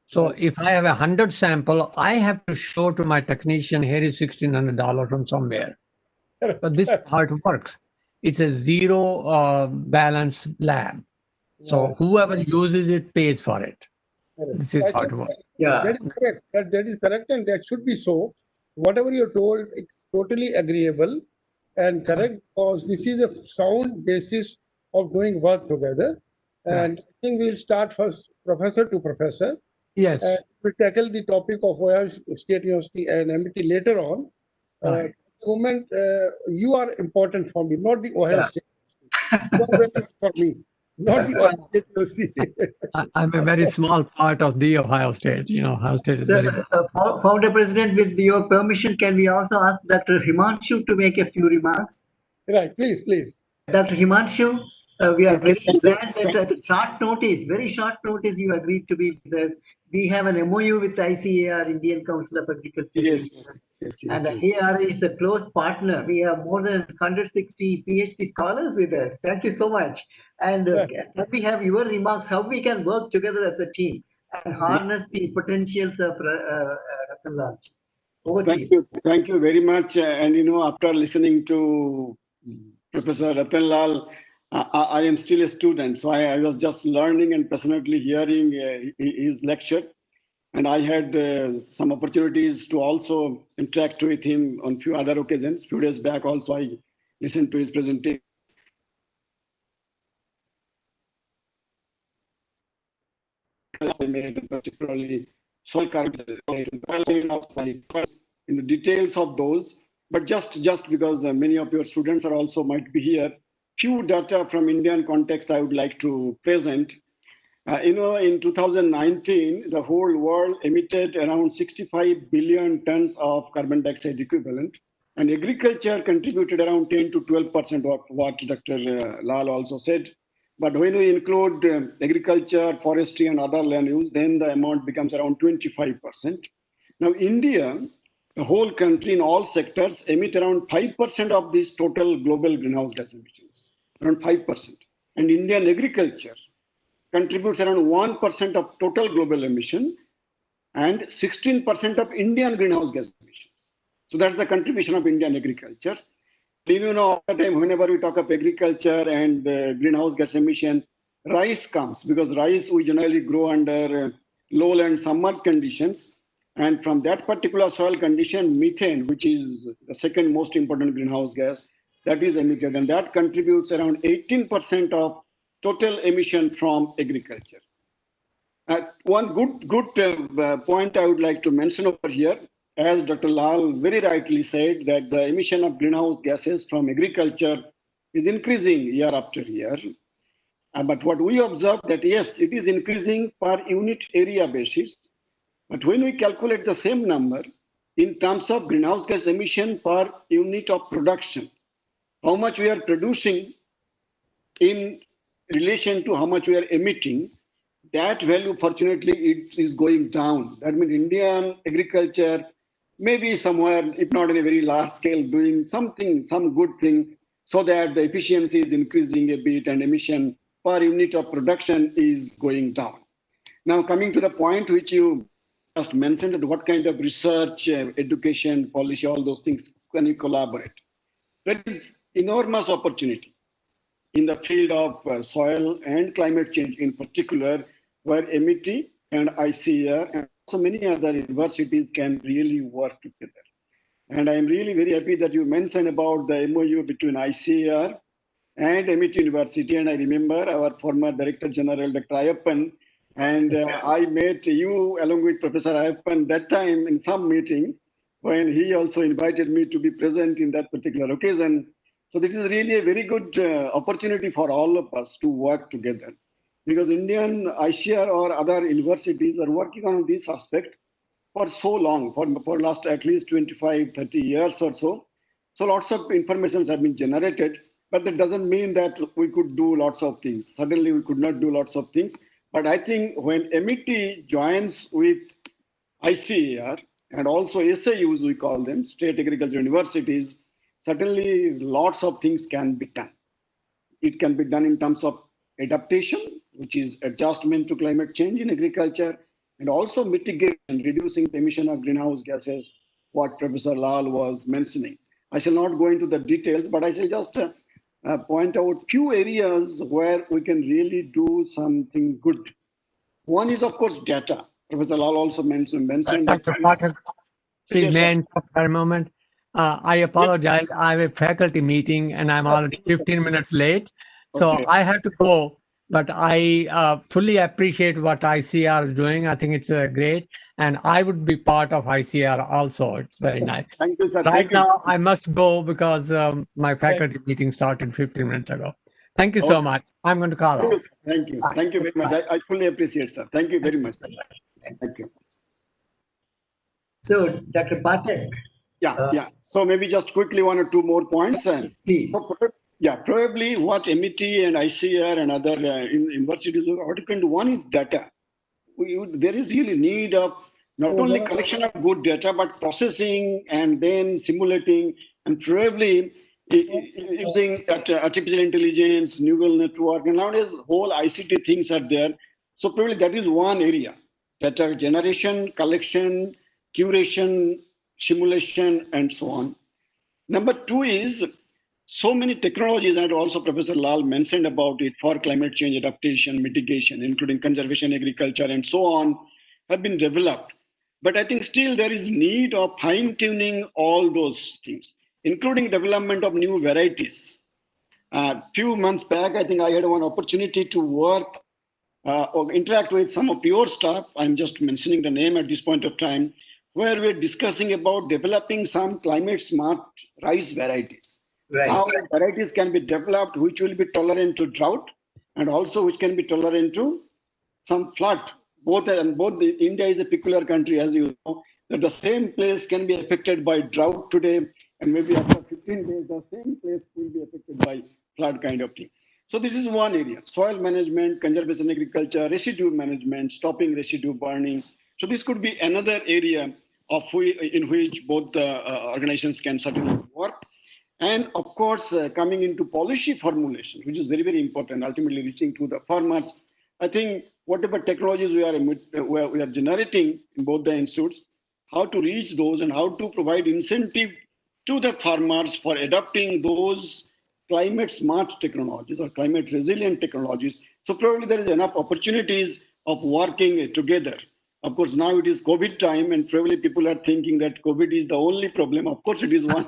So if I have 100 sample, I have to show to my technician here is $1,600 from somewhere. But this is how it works. It's a zero balance lab. So Right. whoever uses it pays for it. Correct. This is I how think it works. Yeah. that is correct. That is correct, and that should be so. Whatever you're told, it's totally agreeable and correct because this is a sound basis of doing work together. Right. And I think we'll start first, professor to professor, and Yes. we'll tackle the topic of Ohio State University and MIT later on. Right. The moment you are important for me, not the Ohio Yeah. State. You are relevant for me, not the Ohio Well, State University. I'm a very small part of the Ohio State. You know, Ohio State is So, very big. Founder President, with your permission, can we also ask Dr. Himanshu to make a few remarks? Right, please, please. Dr. Himanshu, we are very Yes, glad that at short notice, very short notice, you agreed to be with us. We have an MOU with ICAR, Indian Council of Agriculture. yes, And yes. AR is a close partner. We have more than 160 PhD scholars with us. Thank you so much. And can we have your remarks, how we can work together as a team and harness the potentials of Rattan Lal? Over to you. Thank you very much. And after listening to Professor Rattan Lal, I am still a student, so I was just learning and passionately hearing his lecture. And I had some opportunities to also interact with him on few other occasions. Few days back also I listened to his presentation. I made particularly soil carbon in the details of those, but just because many of your students are also might be here, few data from Indian context I would like to present. In 2019, the whole world emitted around 65 billion tons of carbon dioxide equivalent, and agriculture contributed around 10 to 12% of what Dr. Lal also said. But when we include agriculture, forestry, and other land use, then the amount becomes around 25%. Now, India, the whole country in all sectors, emit around 5% of these total global greenhouse gas emissions, around 5%. And Indian agriculture contributes around 1% of total global emission and 16% of Indian greenhouse gas emissions. So that's the contribution of Indian agriculture. All the time, whenever we talk of agriculture and greenhouse gas emission, rice comes because rice we generally grow under lowland submerged conditions. And from that particular soil condition, methane, which is the second most important greenhouse gas, that is emitted. And that contributes around 18% of total emission from agriculture. One good point I would like to mention over here, as Dr. Lal very rightly said, that the emission of greenhouse gases from agriculture is increasing year after year. But what we observe that yes, it is increasing per unit area basis. But when we calculate the same number in terms of greenhouse gas emission per unit of production, how much we are producing in relation to how much we are emitting, that value, fortunately, it is going down. That means Indian agriculture maybe somewhere, if not in a very large scale, doing something, some good thing, so that the efficiency is increasing a bit and emission per unit of production is going down. Now, coming to the point which you just mentioned, that what kind of research, education, policy, all those things can you collaborate? There is enormous opportunity in the field of soil and climate change in particular, where MIT and ICAR and so many other universities can really work together. And I'm really very happy that you mentioned about the MOU between ICAR and MIT University. And I remember our former Director General, Dr. Ayappan, and I met you along with Professor Ayappan that time in some meeting when he also invited me to be present in that particular occasion. So this is really a very good opportunity for all of us to work together, because Indian ICAR or other universities are working on this aspect for so long, for last at least 25, 30 years or so. So lots of informations have been generated, but that doesn't mean that we could do lots of things. Suddenly we could not do lots of things. But I think when MIT joins with ICAR and also SAUs, we call them, State Agriculture Universities, certainly lots of things can be done. It can be done in terms of adaptation, which is adjustment to climate change in agriculture, and also mitigation, reducing the emission of greenhouse gases, what Professor Lal was mentioning. I shall not go into the details, but I shall just point out few areas where we can really do something good. One is, of course, data. Professor Lal also mentioned Dr. Pathak, please Yes, may I sir. interrupt for a moment? I apologize. I have a faculty meeting and I'm already 15 minutes late. So Okay. I have to go, but I fully appreciate what ICR is doing. I think it's great. And I would be part of ICR also. It's very nice. Thank you, sir. Right Thank you. now, I must go because my faculty meeting started 15 minutes ago. Thank you so Okay. much. I'm going to call Thank you, off. sir. Thank you. Bye. Thank you very much. I fully appreciate, sir. Thank you very much. Thank you. So, Dr. Pathak, Yeah. So maybe just quickly one or two more points. please. So probably what MIT and ICR and other universities are working on, one is data. There is really need of not only collection of good data, but processing and then simulating and probably using artificial intelligence, neural network, and nowadays whole ICT things are there. So probably that is one area, data generation, collection, curation, simulation, and so on. Number two is so many technologies, and also Professor Lal mentioned about it, for climate change adaptation, mitigation, including conservation, agriculture, and so on, have been developed. But I think still there is need of fine-tuning all those things, including development of new varieties. A few months back, I think I had one opportunity to work or interact with some of your staff. I'm just mentioning the name at this point of time, where we're discussing about developing some climate smart rice varieties. Right. How varieties can be developed which will be tolerant to drought and also which can be tolerant to some flood. India is a peculiar country, as you know, that the same place can be affected by drought today, and maybe after 15 days, the same place will be affected by flood kind of thing. So this is one area: soil management, conservation agriculture, residue management, stopping residue burning. So this could be another area in which both organizations can certainly work. And of course, coming into policy formulation, which is very, very important, ultimately reaching to the farmers. I think whatever technologies we are generating in both the institutes, how to reach those and how to provide incentive to the farmers for adopting those climate smart technologies or climate resilient technologies. So probably there is enough opportunities of working together. Of course, now it is COVID time, and probably people are thinking that COVID is the only problem. Of course, it is one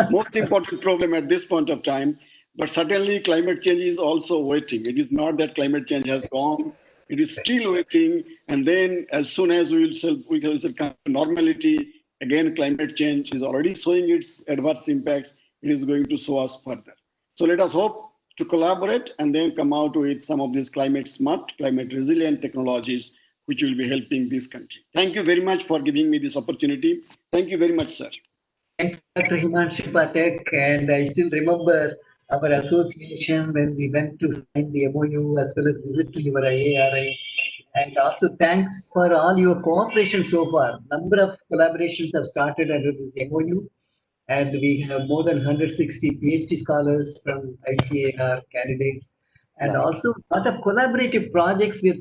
most important problem at this point of time. But certainly climate change is also waiting. It is not that climate change has gone. It is still waiting. And then as soon as we will come to normality, again, climate change is already showing its adverse impacts. It is going to show us further. So let us hope to collaborate and then come out with some of these climate smart, climate resilient technologies which will be helping this country. Thank you very much for giving me this opportunity. Thank you very much, sir. Thank you, Dr. Himanshi Patek. And I still remember our association when we went to sign the MOU as well as visit to your IARI. And also thanks for all your cooperation so far. Number of collaborations have started under this MOU. And we have more than 160 PhD scholars from ICAR candidates, and Right. also a lot of collaborative projects with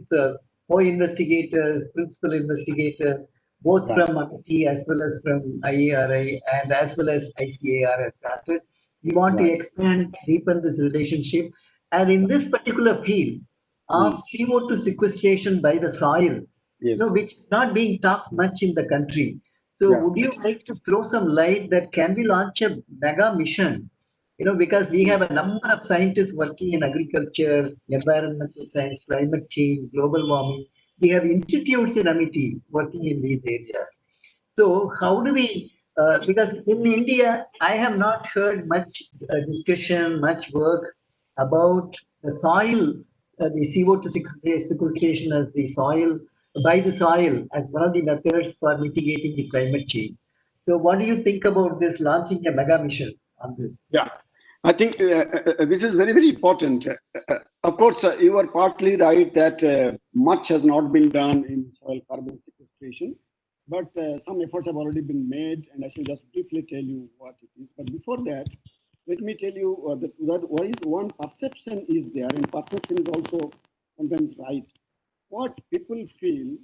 co-investigators, principal investigators, both Right. from MIT as well as from IARI and as well as ICAR has started. We want to Right. expand, deepen this relationship, and in this particular field of CO2 sequestration by the soil, Yes. which is not being talked much in the country. So Yeah. would you like to throw some light that can we launch a mega mission? Because we have a number of scientists working in agriculture, environmental science, climate change, global warming. We have institutes in MIT working in these areas. So how do we, because in India, I have not heard much discussion, much work about the soil, the CO2 sequestration as the soil, by the soil as one of the methods for mitigating the climate change. So what do you think about this launching a mega mission on this? Yeah. I think this is very, very important. Of course, you are partly right that much has not been done in soil carbon sequestration, but some efforts have already been made, and I shall just briefly tell you what it is. But before that, let me tell you that one perception is there, and perception is also sometimes right. What people feel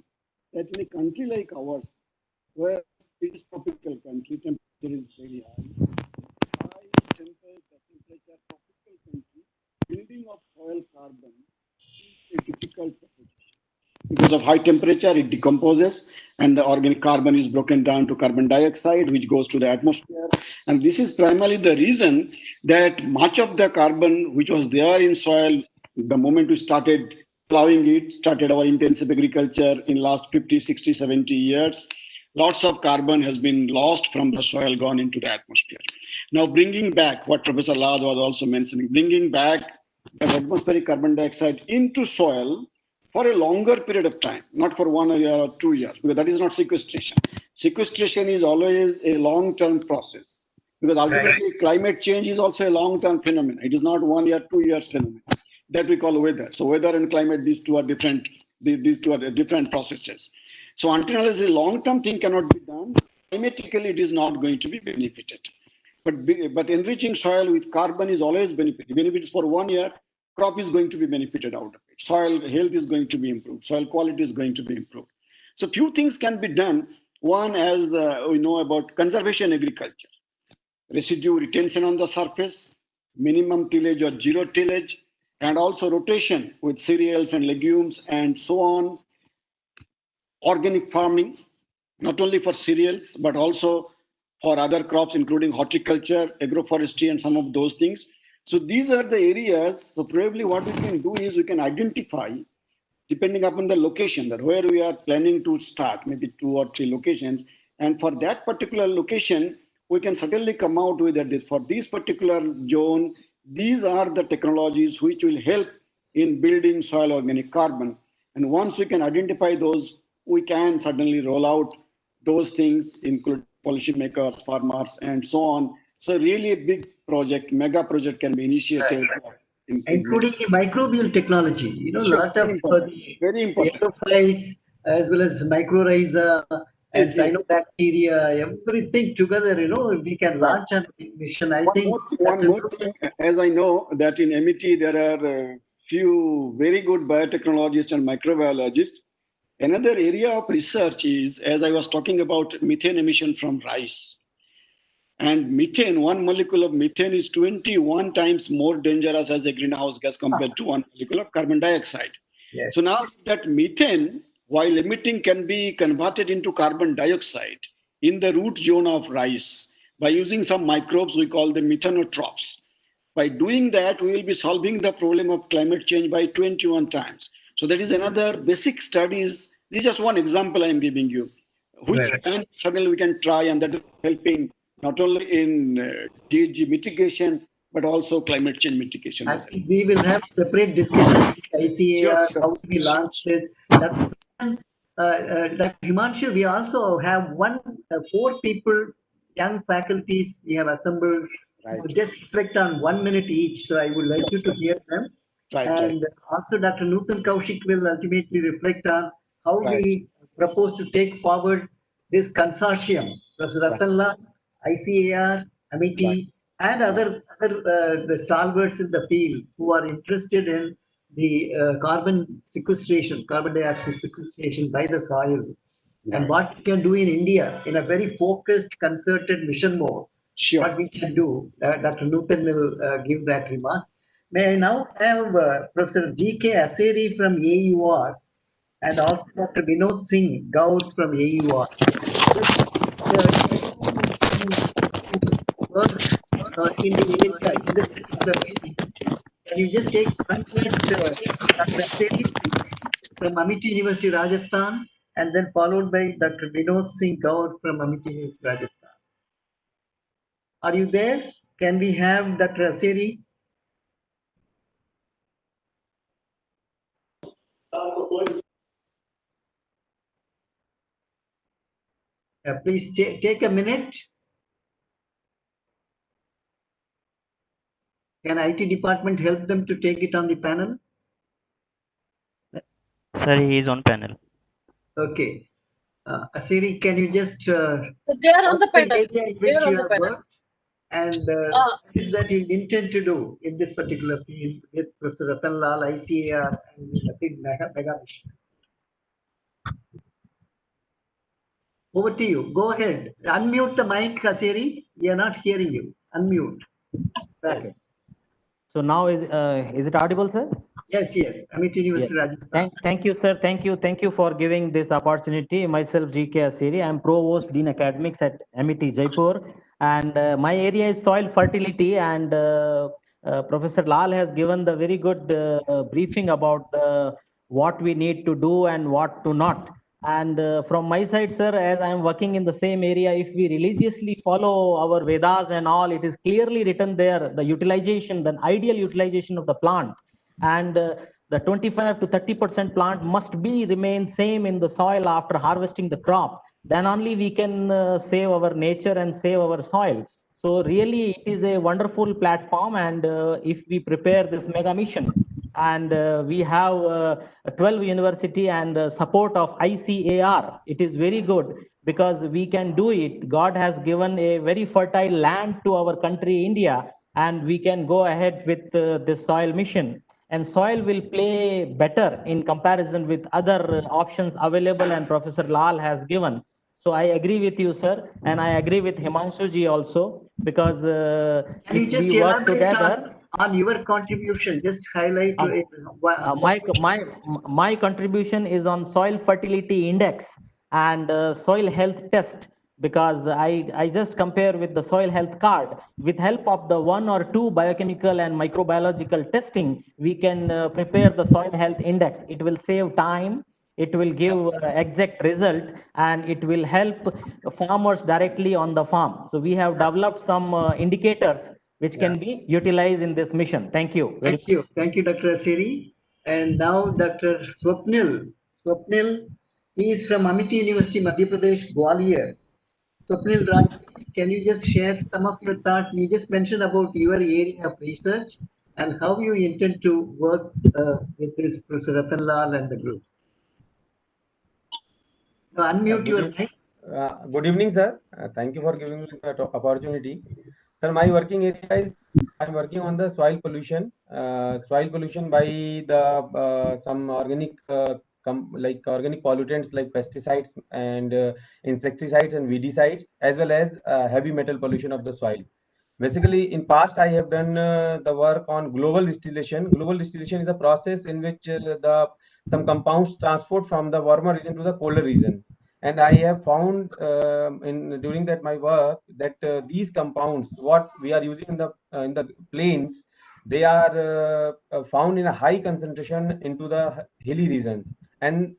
that in a country like ours, where it is tropical country, temperature is very high temperature tropical country, building of soil carbon is a difficult proposition. Because of high temperature, it decomposes, and the organic carbon is broken down to carbon dioxide, which goes to the atmosphere. And this is primarily the reason that much of the carbon which was there in soil, the moment we started plowing it, started our intensive agriculture in last 50, 60, 70 years, lots of carbon has been lost from the soil, gone into the atmosphere. Now, bringing back what Professor Lal was also mentioning, bringing back the atmospheric carbon dioxide into soil for a longer period of time, not for 1 year or 2 years, because that is not sequestration. Sequestration is always a long-term process, because ultimately climate change is also a long-term phenomenon. It is not 1 year, 2 years phenomenon that we call weather. So weather and climate, these two are different. These two are different processes. So until unless a long-term thing cannot be done, climatically it is not going to be benefited. But enriching soil with carbon is always benefited. Even if it's for 1 year, crop is going to be benefited out of it. Soil health is going to be improved. Soil quality is going to be improved. So few things can be done. One, as we know about conservation agriculture, residue retention on the surface, minimum tillage or zero tillage, and also rotation with cereals and legumes and so on. Organic farming, not only for cereals, but also for other crops, including horticulture, agroforestry, and some of those things. So these are the areas. So probably what we can do is we can identify, depending upon the location, that where we are planning to start, maybe 2 or 3 locations. And for that particular location, we can certainly come out with that for this particular zone, these are the technologies which will help in building soil organic carbon. And once we can identify those, we can certainly roll out those things, include policymakers, farmers, and so on. So really a big project, mega project can be initiated. Including the microbial technology, Sure, lot of very important. the Very important. aerophytes as well as mycorrhiza and Yes, yes. cyanobacteria, everything together, we can Right. launch a mission. I think One more thing, as I know that in MIT there are a few very good biotechnologists and microbiologists. Another area of research is, as I was talking about methane emission from rice. And methane, one molecule of methane is 21 times more dangerous as a greenhouse gas compared to one molecule of carbon dioxide. yes. So now that methane, while emitting, can be converted into carbon dioxide in the root zone of rice by using some microbes we call them methanotrophs. By doing that, we will be solving the problem of climate change by 21 times. So that is another basic studies. This is just one example I am giving you, which Right. and certainly we can try, and that is helping not only in GHG mitigation but also climate change mitigation. I think we will have separate discussion with Sure, ICAR, sure, how do we sure. launch this. Dr. Himanshu, we also have four people, young faculties we have assembled. Right. Just reflect on 1 minute each, so I would like you to hear them. Right, And also Dr. Nutan Kaushik will ultimately reflect on how right, we propose to take forward this consortium, Professor right, Rattan Lal, ICAR, right, Amity, and other the stalwarts in the field who are interested in the carbon sequestration, carbon dioxide sequestration by the soil, and right. what we can do in India in a very focused, concerted mission mode. Sure. What we can do, Dr. Newton will give that remark. May I now have Professor G.K. Aseri from AUR and also Dr. Vinod Singh Gaud from AUR. Work in the area, in this particular field. Can you just take 1 minute, Dr. Aseri from Amity University, Rajasthan, and then followed by Dr. Vinod Singh Gaud from Amity University, Rajasthan. Are you there? Can we have Dr. Aseri? Please take a minute. Can IT department help them to take it on the panel? Sir, he is on panel. Okay. Asiri, can you just They are on the what's panel. area in They which are on you the have panel. worked and Uh, what is that you intend to do in this particular field with Professor Rattan Lal, ICAR, and the big mega mission? Over to you. Go ahead. Unmute the mic, Asiri. We are not hearing you. Unmute. Right. Okay. So now is it audible, sir? Yes, yes. Amity Yes. University, Rajasthan. Thank you, sir. Thank you for giving this opportunity. Myself, G.K. Asiri. I'm Provost Dean Academics at MIT Jaipur, and my area is soil fertility. And Professor Lal has given the very good briefing about what we need to do and what to not. And from my side, sir, as I am working in the same area, if we religiously follow our Vedas and all, it is clearly written there the utilization, the ideal utilization of the plant, and the 25 to 30% plant must be remain same in the soil after harvesting the crop. Then only we can save our nature and save our soil. So really, it is a wonderful platform, and if we prepare this mega mission, and we have 12 university and support of ICAR, it is very good because we can do it. God has given a very fertile land to our country, India, and we can go ahead with this soil mission, and soil will play better in comparison with other options available, and Professor Lal has given. So I agree with you, sir, and I agree with Himanshu ji also, because Can you if just we work elaborate together, on your contribution? Just highlight um, it. my contribution is on soil fertility index and soil health test, because I just compare with the soil health card. With help of the one or two biochemical and microbiological testing, we can prepare the soil health index. It will save time, it will give exact result, and it will help farmers directly on the farm. So we have developed some indicators which can be utilized in this mission. Thank you very Thank you. Thank you, Dr. Asiri. And now Dr. Swapnil. Swapnil is from Amity University, Madhya Pradesh, Gwalior. Swapnil Raj, can you just share some of your thoughts? You just mentioned about your area of research and how you intend to work with this Professor Rattan Lal and the group. Now unmute your mic. Good evening, sir. Thank you for giving me the opportunity. Sir, my working area is I'm working on the soil pollution. Soil pollution by the some organic like organic pollutants like pesticides and insecticides and weedicides, as well as heavy metal pollution of the soil. Basically, in past I have done the work on global distillation. Global distillation is a process in which the some compounds transport from the warmer region to the colder region, and I have found during that my work that these compounds what we are using in the plains they are found in a high concentration into the hilly regions, and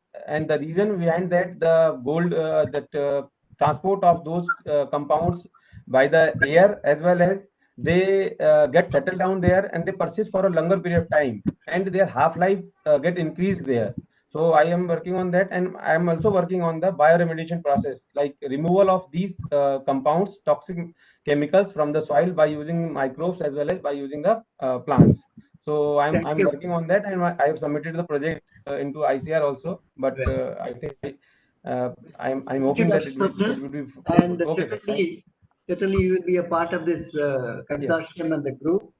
the reason behind that, the gold that transport of those compounds by the air, as well as they get settled down there and they persist for a longer period of time, and their half-life get increased there. So I am working on that, and I am also working on the bioremediation process, like removal of these compounds, toxic chemicals from the soil by using microbes as well as by using the plants. So I'm Thank you. working on that, and I have submitted the project into ICR also. But I think I'm hoping that it will be And okay, sir. certainly you will be a part of this Yes. consortium and the group.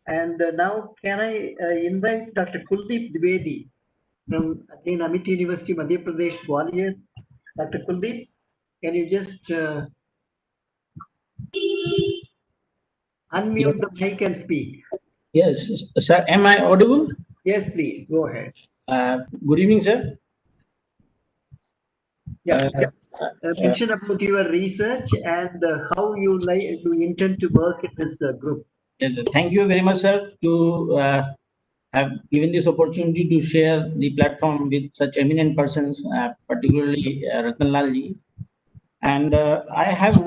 And now can I invite Dr. Kuldeep Dwivedi from again Amit University, Madhya Pradesh, Gwalior. Dr. Kuldeep, can you just unmute the mic and speak? Yes, sir. Am I audible? Yes, please go ahead. Good evening, sir. Yeah, mention about your research and how you intend to work in this group. Yes, sir. Thank you very much, sir, to have given this opportunity to share the platform with such eminent persons, particularly Rattan Lal ji. And I have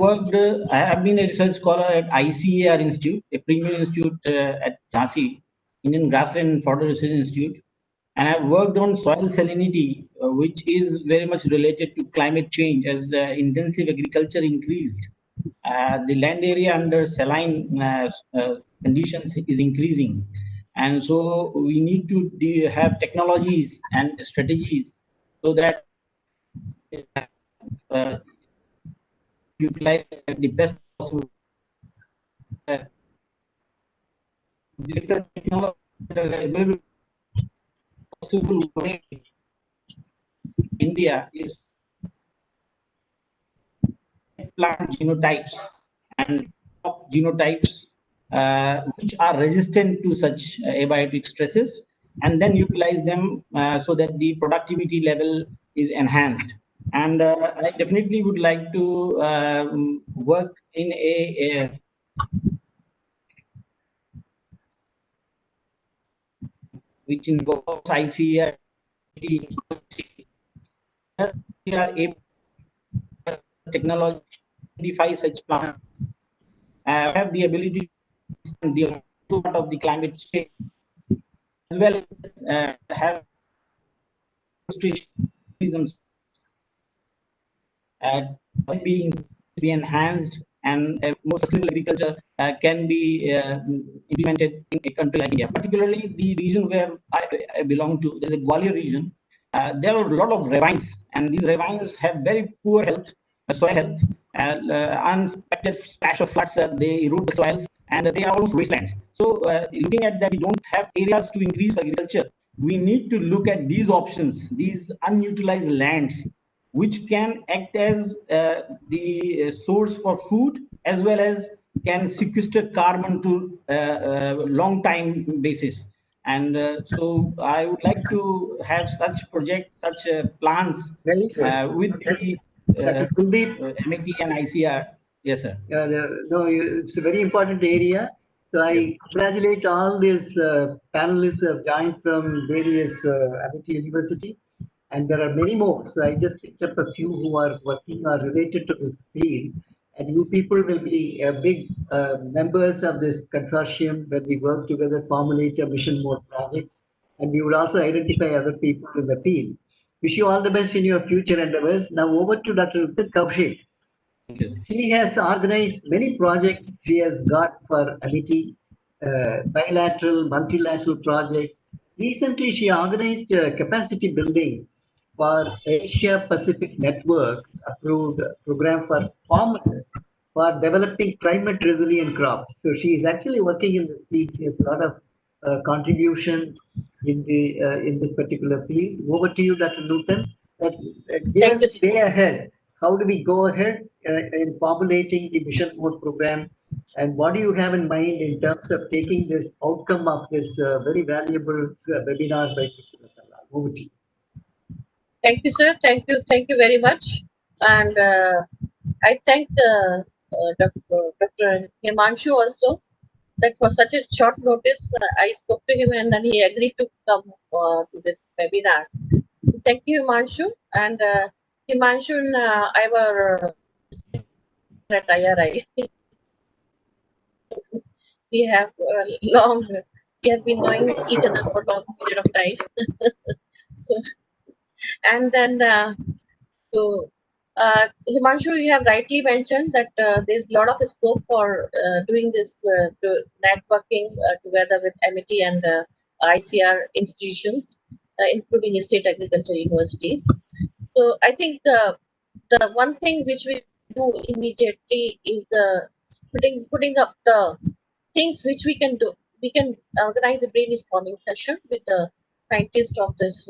been a research scholar at ICAR Institute, a premier institute at Jhansi, Indian Grassland and Fodder Research Institute. And I've worked on soil salinity, which is very much related to climate change. As intensive agriculture increased, the land area under saline conditions is increasing, and so we need to have technologies and strategies so that uh, utilize the best possible different technology available possible way. India is plant genotypes and crop genotypes which are resistant to such abiotic stresses, and then utilize them so that the productivity level is enhanced. And I definitely would like to work in a which involves ICR. We are able to technology identify such plants, have the ability to the part of the climate change, as well as have illustrations can be enhanced, and more sustainable agriculture can be implemented in a country like India. Particularly the region where I belong to, the Gwalior region, there are a lot of ravines, and these ravines have very poor health, soil health, unexpected splash of floods, they erode the soils, and they are almost wastelands. So looking at that, we don't have areas to increase agriculture. We need to look at these options, these unutilized lands, which can act as the source for food, as well as can sequester carbon to long time basis. And so I would like to have such projects, such plans Very good. with the Dr. Kuldeep, MIT and ICR. Yes, sir. it's a very important area. So I congratulate all these panelists who have joined from various Amity University, and there are many more. So I just picked up a few who are working or related to this field, and you people will be big members of this consortium when we work together, formulate a mission mode project, and we would also identify other people in the field. Wish you all the best in your future endeavors. Now over to Dr. Uttar Kaushik. She has organized many projects she has got for Amity, bilateral, multilateral projects. Recently, she organized a capacity building for Asia Pacific Network approved program for farmers for developing climate resilient crops. So she is actually working in this field. She has a lot of contributions in this particular field. Over to you, Dr. Newton. Give us the way ahead. How do we go ahead in formulating the mission mode program, and what do you have in mind in terms of taking this outcome of this very valuable webinar by Mr. Rattan Lal? Over to you. Thank you, sir. Thank you very much. And I thank Dr. Himanshu also that for such a short notice, I spoke to him and then he agreed to come to this webinar. So thank you, Himanshu. And Himanshu and I were at IRI. We have we have been knowing each other for a long period of time. So, and then So, Himanshu, you have rightly mentioned that there's a lot of scope for doing this networking together with MIT and ICR institutions, including state agriculture universities. So, I think the one thing which we do immediately is the putting up the things which we can do. We can organize a brainstorming session with the scientists of this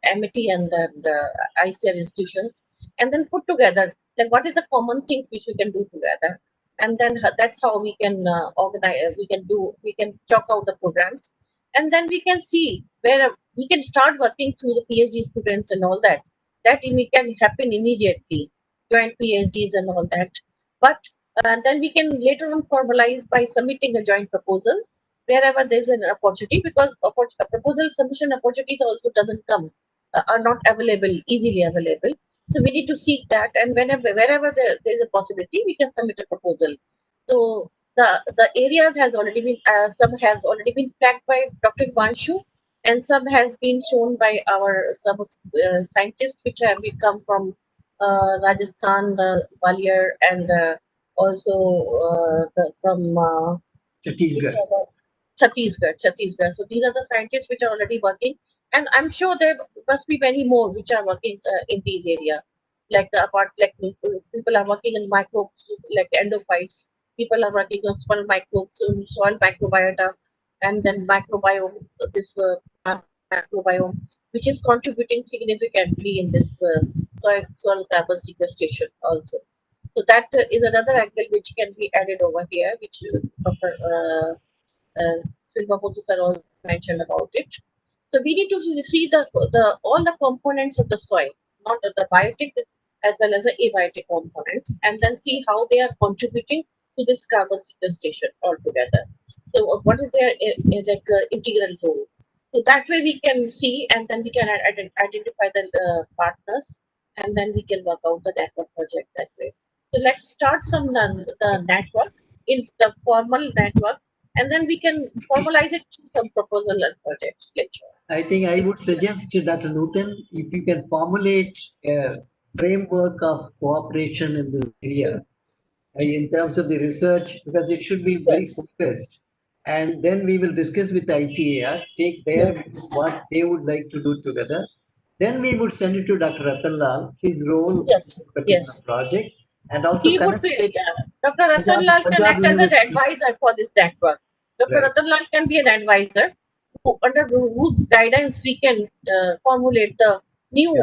MIT and the ICR institutions, and then put together like what is the common things which we can do together, and then that's how we can organize. We can chalk out the programs, and then we can see where we can start working through the PhD students and all that. That can happen immediately, joint PhDs and all that. But then we can later on formalize by submitting a joint proposal wherever there's an opportunity, because proposal submission opportunities also doesn't come, are not available, easily available. So we need to seek that, and wherever there's a possibility, we can submit a proposal. So the areas has already been some has already been flagged by Dr. Vanshu, and some has been shown by our some scientists which have come from Rajasthan, Gwalior, and also from Chhattisgarh. So these are the scientists which are already working, and I'm sure there must be many more which are working in these areas. Like people are working in microbes, like endophytes. People are working on small microbes, soil microbiota, and then microbiome. This microbiome, which is contributing significantly in this soil carbon sequestration also. So that is another angle which can be added over here, which Dr. Silva sir also mentioned about it. So we need to see the all the components of the soil, not the biotic as well as the abiotic components, and then see how they are contributing to this carbon sequestration altogether. So what is their integral role? So that way we can see, and then we can identify the partners, and then we can work out the network project that way. So let's start the network in the formal network, and then we can formalize it through some proposal and projects later. I think I would suggest to Dr. Newton, if you can formulate a framework of cooperation in this area in terms of the research, because it should be very focused. And then we will discuss with ICAR, take their views, what they would like to do together. Then we would send it to Dr. Rattan Lal, his role in this particular project, and also He would connect be, with Dr. Rattan Lal can Punjab act as an University. advisor for this network. Dr. Right. Rattan Lal can be an advisor under whose guidance we can formulate the new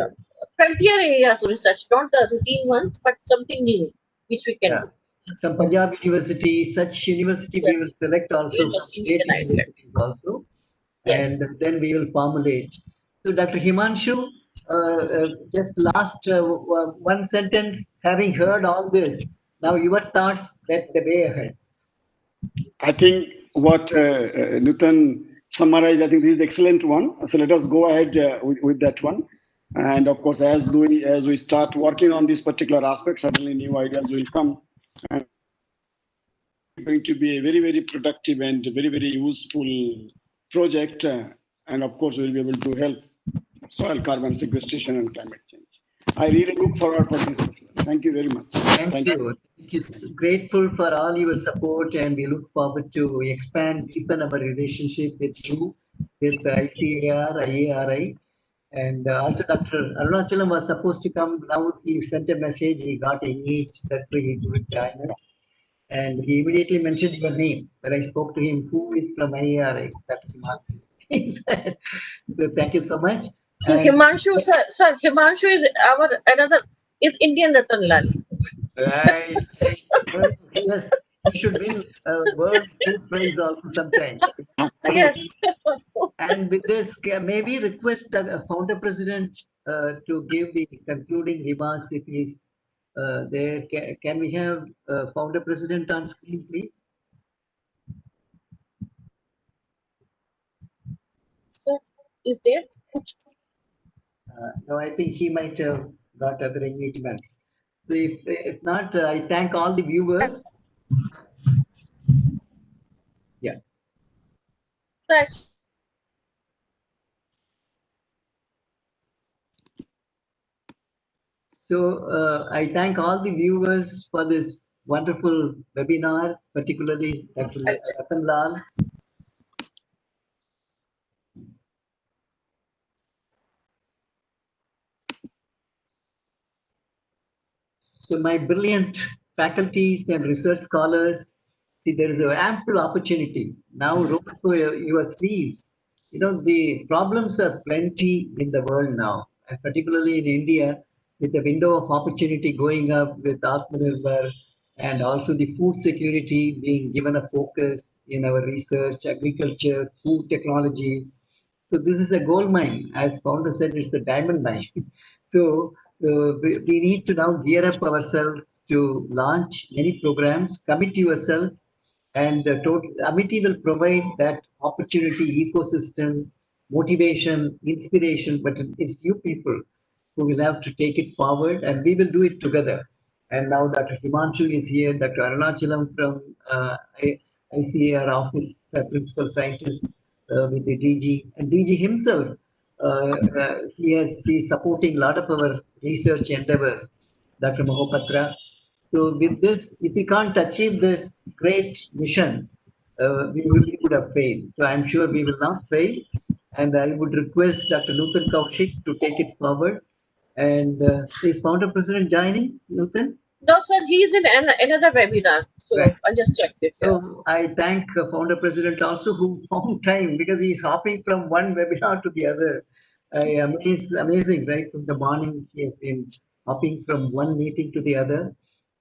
frontier areas of research, not the routine ones, but something new which we can do. Some Punjab University, such university we will select also, state universities also, and then we will formulate. So Dr. Himanshu, just last one sentence, having heard all this, now your thoughts that the way ahead. I think what Nutan summarized, I think this is the excellent one. So let us go ahead with that one. And of course, as we start working on this particular aspect, certainly new ideas will come. And it's going to be a very, very productive and very, very useful project. And of course, we'll be able to help soil carbon sequestration and climate change. I really look forward for this. Thank you very much. Thank you. Grateful for all your support, and we look forward to expand, deepen our relationship with you, with ICAR, IARI, and also Dr. Arunachalam was supposed to come. Now he sent a message, he got engaged, that's why he couldn't join us. And he immediately mentioned your name. When I spoke to him, who is from IARI? Dr. Martin. He said, so thank you so much. So Himanshu, sir, Himanshu is is Indian Rattan Lal. Right. Yes, he should win World Food Prize also sometime. Yes. And with this, maybe request the founder president to give the concluding remarks if he's there. Can we have founder president on screen, please? is there? No, I think he might have got other engagements. So if not, I thank all the viewers. Yeah. That's So I thank all the viewers for this wonderful webinar, particularly Dr. Rattan Lal. So my brilliant faculties and research scholars, see, there is an ample opportunity. Now roll to your sleeves. You know, the problems are plenty in the world now, and particularly in India, with the window of opportunity going up with Atmanirbhar and also the food security being given a focus in our research, agriculture, food technology, so this is a gold mine. As founder said, it's a diamond mine. So we need to now gear up ourselves to launch many programs. Commit yourself, and Amity will provide that opportunity, ecosystem, motivation, inspiration. But it's you people who will have to take it forward, and we will do it together. And now Dr. Himanshu is here, Dr. Arunachalam from ICAR office, principal scientist with the DG, and DG himself. He's supporting a lot of our research endeavors, Dr. Mohapatra. So with this, if we can't achieve this great mission, we would have failed. So I'm sure we will not fail. And I would request Dr. Nutan Kaushik to take it forward. And is founder president joining, Nutan? no, sir. He's in another webinar, so Right. I just checked it. Yeah. So I thank founder president also who found time because he's hopping from one webinar to the other. Amazing, right? From the morning he has been hopping from one meeting to the other.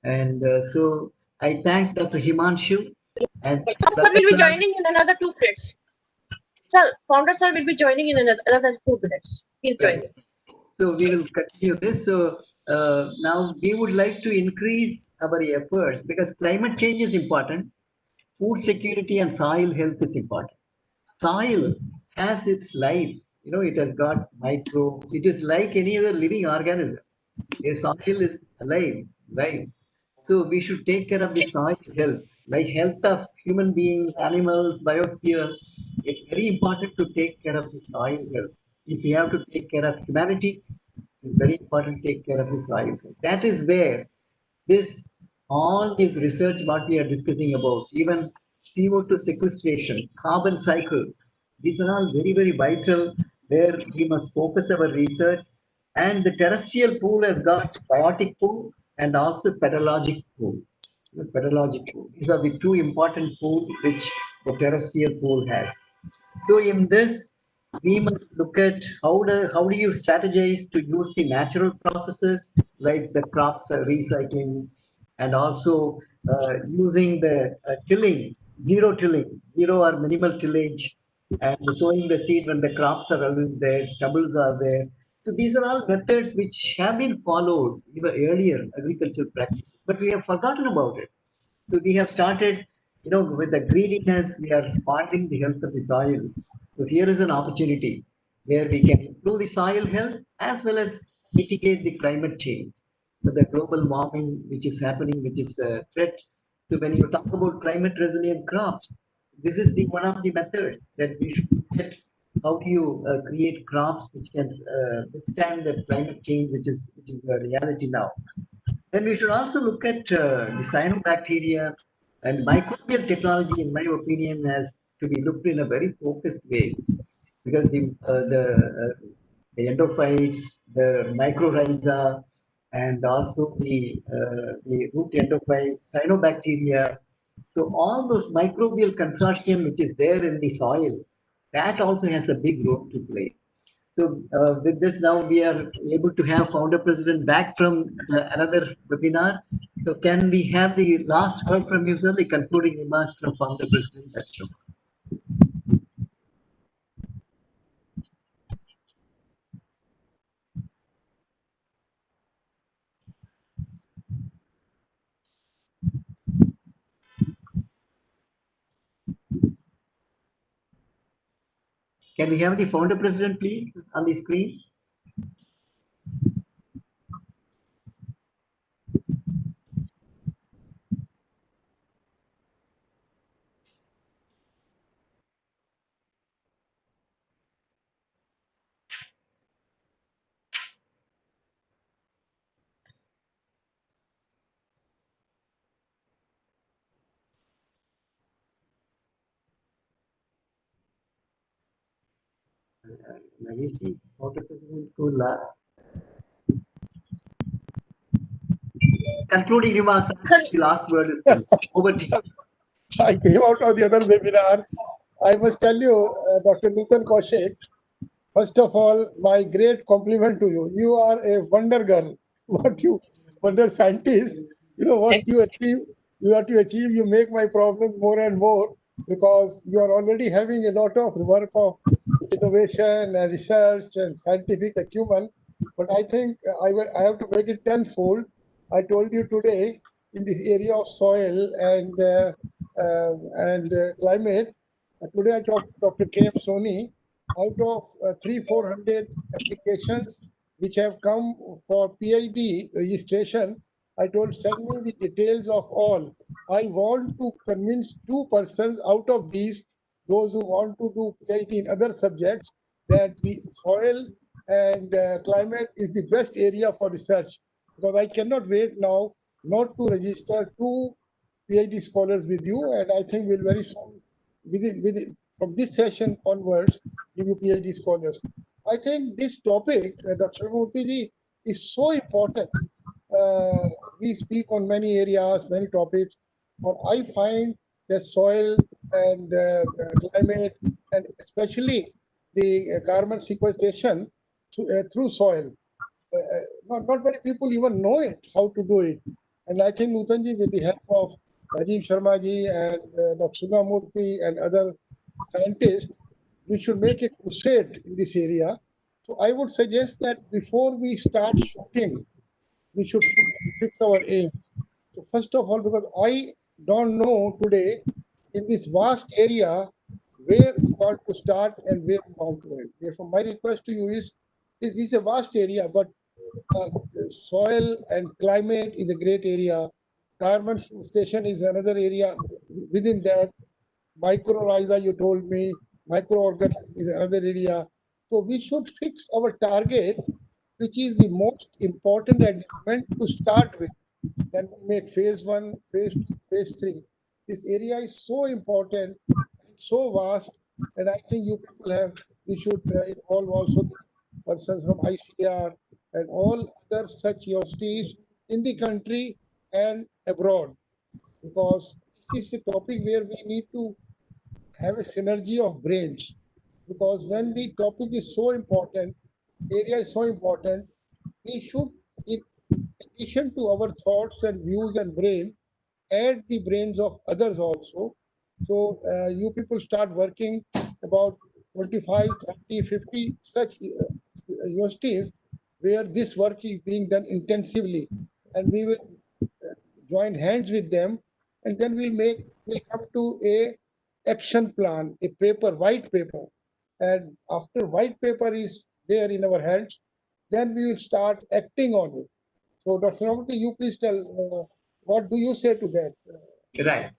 And so I thank Dr. Himanshu and Founder sir will be joining in another 2 minutes. Sir, founder sir will be joining in another 2 minutes. He's joining. So we will continue this. So now we would like to increase our efforts because climate change is important. Food security and soil health is important. Soil has its life. You know, it has got microbes. It is like any other living organism. A soil is alive, right? So we should take care of the soil health, like health of human beings, animals, biosphere. It's very important to take care of the soil health. If we have to take care of humanity, it's very important to take care of the soil health. That is where this all this research what we are discussing about, even CO2 sequestration, carbon cycle, these are all very, very vital where we must focus our research. And the terrestrial pool has got biotic pool and also pedologic pool. The pedologic pool. These are the two important pools which the terrestrial pool has. So in this, we must look at how do you strategize to use the natural processes like the crops recycling and also using the tilling, zero or minimal tillage, and sowing the seed when the crops are already there, stubbles are there. So these are all methods which have been followed even earlier agricultural practices, but we have forgotten about it. So we have started, with the greediness, we are spoiling the health of the soil. So here is an opportunity where we can improve the soil health as well as mitigate the climate change. So the global warming, which is happening, which is a threat. So when you talk about climate resilient crops, this is the one of the methods that we should look at. How do you create crops which can withstand the climate change, which is a reality now? Then we should also look at the cyanobacteria and microbial technology, in my opinion, has to be looked in a very focused way because the endophytes, the mycorrhiza, and also the root endophytes, cyanobacteria. So all those microbial consortium which is there in the soil, that also has a big role to play. So with this now we are able to have founder president back from another webinar. So can we have the last word from you, sir, the concluding remarks from founder president? That's true. Can we have the founder president, please, on the screen? Nageshi, founder president, cool. Concluding remarks. Sorry. The last word is done. Over to you. I came out of the other webinar. I must tell you, Dr. Nutan Kaushik, first of all, my great compliment to you. You are a wonder girl. What you wonder scientist, you know what you achieve, you make my problems more and more because you are already having a lot of work of innovation and research and scientific acumen. But I think I have to make it tenfold. I told you today in this area of soil and climate. Today I talked to Dr. K.M. Soni. Out of 300-400 applications which have come for PhD registration, I told send me the details of all. I want to convince 2 persons out of these, those who want to do PhD in other subjects, that the soil and climate is the best area for research. Because I cannot wait now not to register 2 PhD scholars with you, and I think we'll very soon, from this session onwards, give you PhD scholars. I think this topic, Dr. Murthy ji, is so important. We speak on many areas, many topics, but I find the soil and climate, and especially the carbon sequestration through soil. Not many people even know it, how to do it. And I think Nutanji, with the help of Rajiv Sharma ji and Dr. Sunamurthy and other scientists, we should make a crusade in this area. So I would suggest that before we start shooting, we should fix our aim. So first of all, because I don't know today in this vast area where we want to start and where we want to end. Therefore, my request to you is, this is a vast area, but uh, soil and climate is a great area. Carbon station is another area within that. Mycorrhiza, you told me, microorganism is another area. So we should fix our target, which is the most important element to start with. Then we make phase 1, phase 2, phase 3. This area is so important and so vast, and I think you people have, we should involve also the persons from ICR and all other such universities in the country and abroad, because this is a topic where we need to have a synergy of brains, because when the topic is so important, area is so important, we should, in addition to our thoughts and views and brain, add the brains of others also. So you people start working about 25, 30, 50 such universities where this work is being done intensively, and we will join hands with them, and then we'll come to a action plan, a paper, white paper. And after white paper is there in our hands, then we will start acting on it. So Dr. Ramati, you please tell, what do you say to that? Right.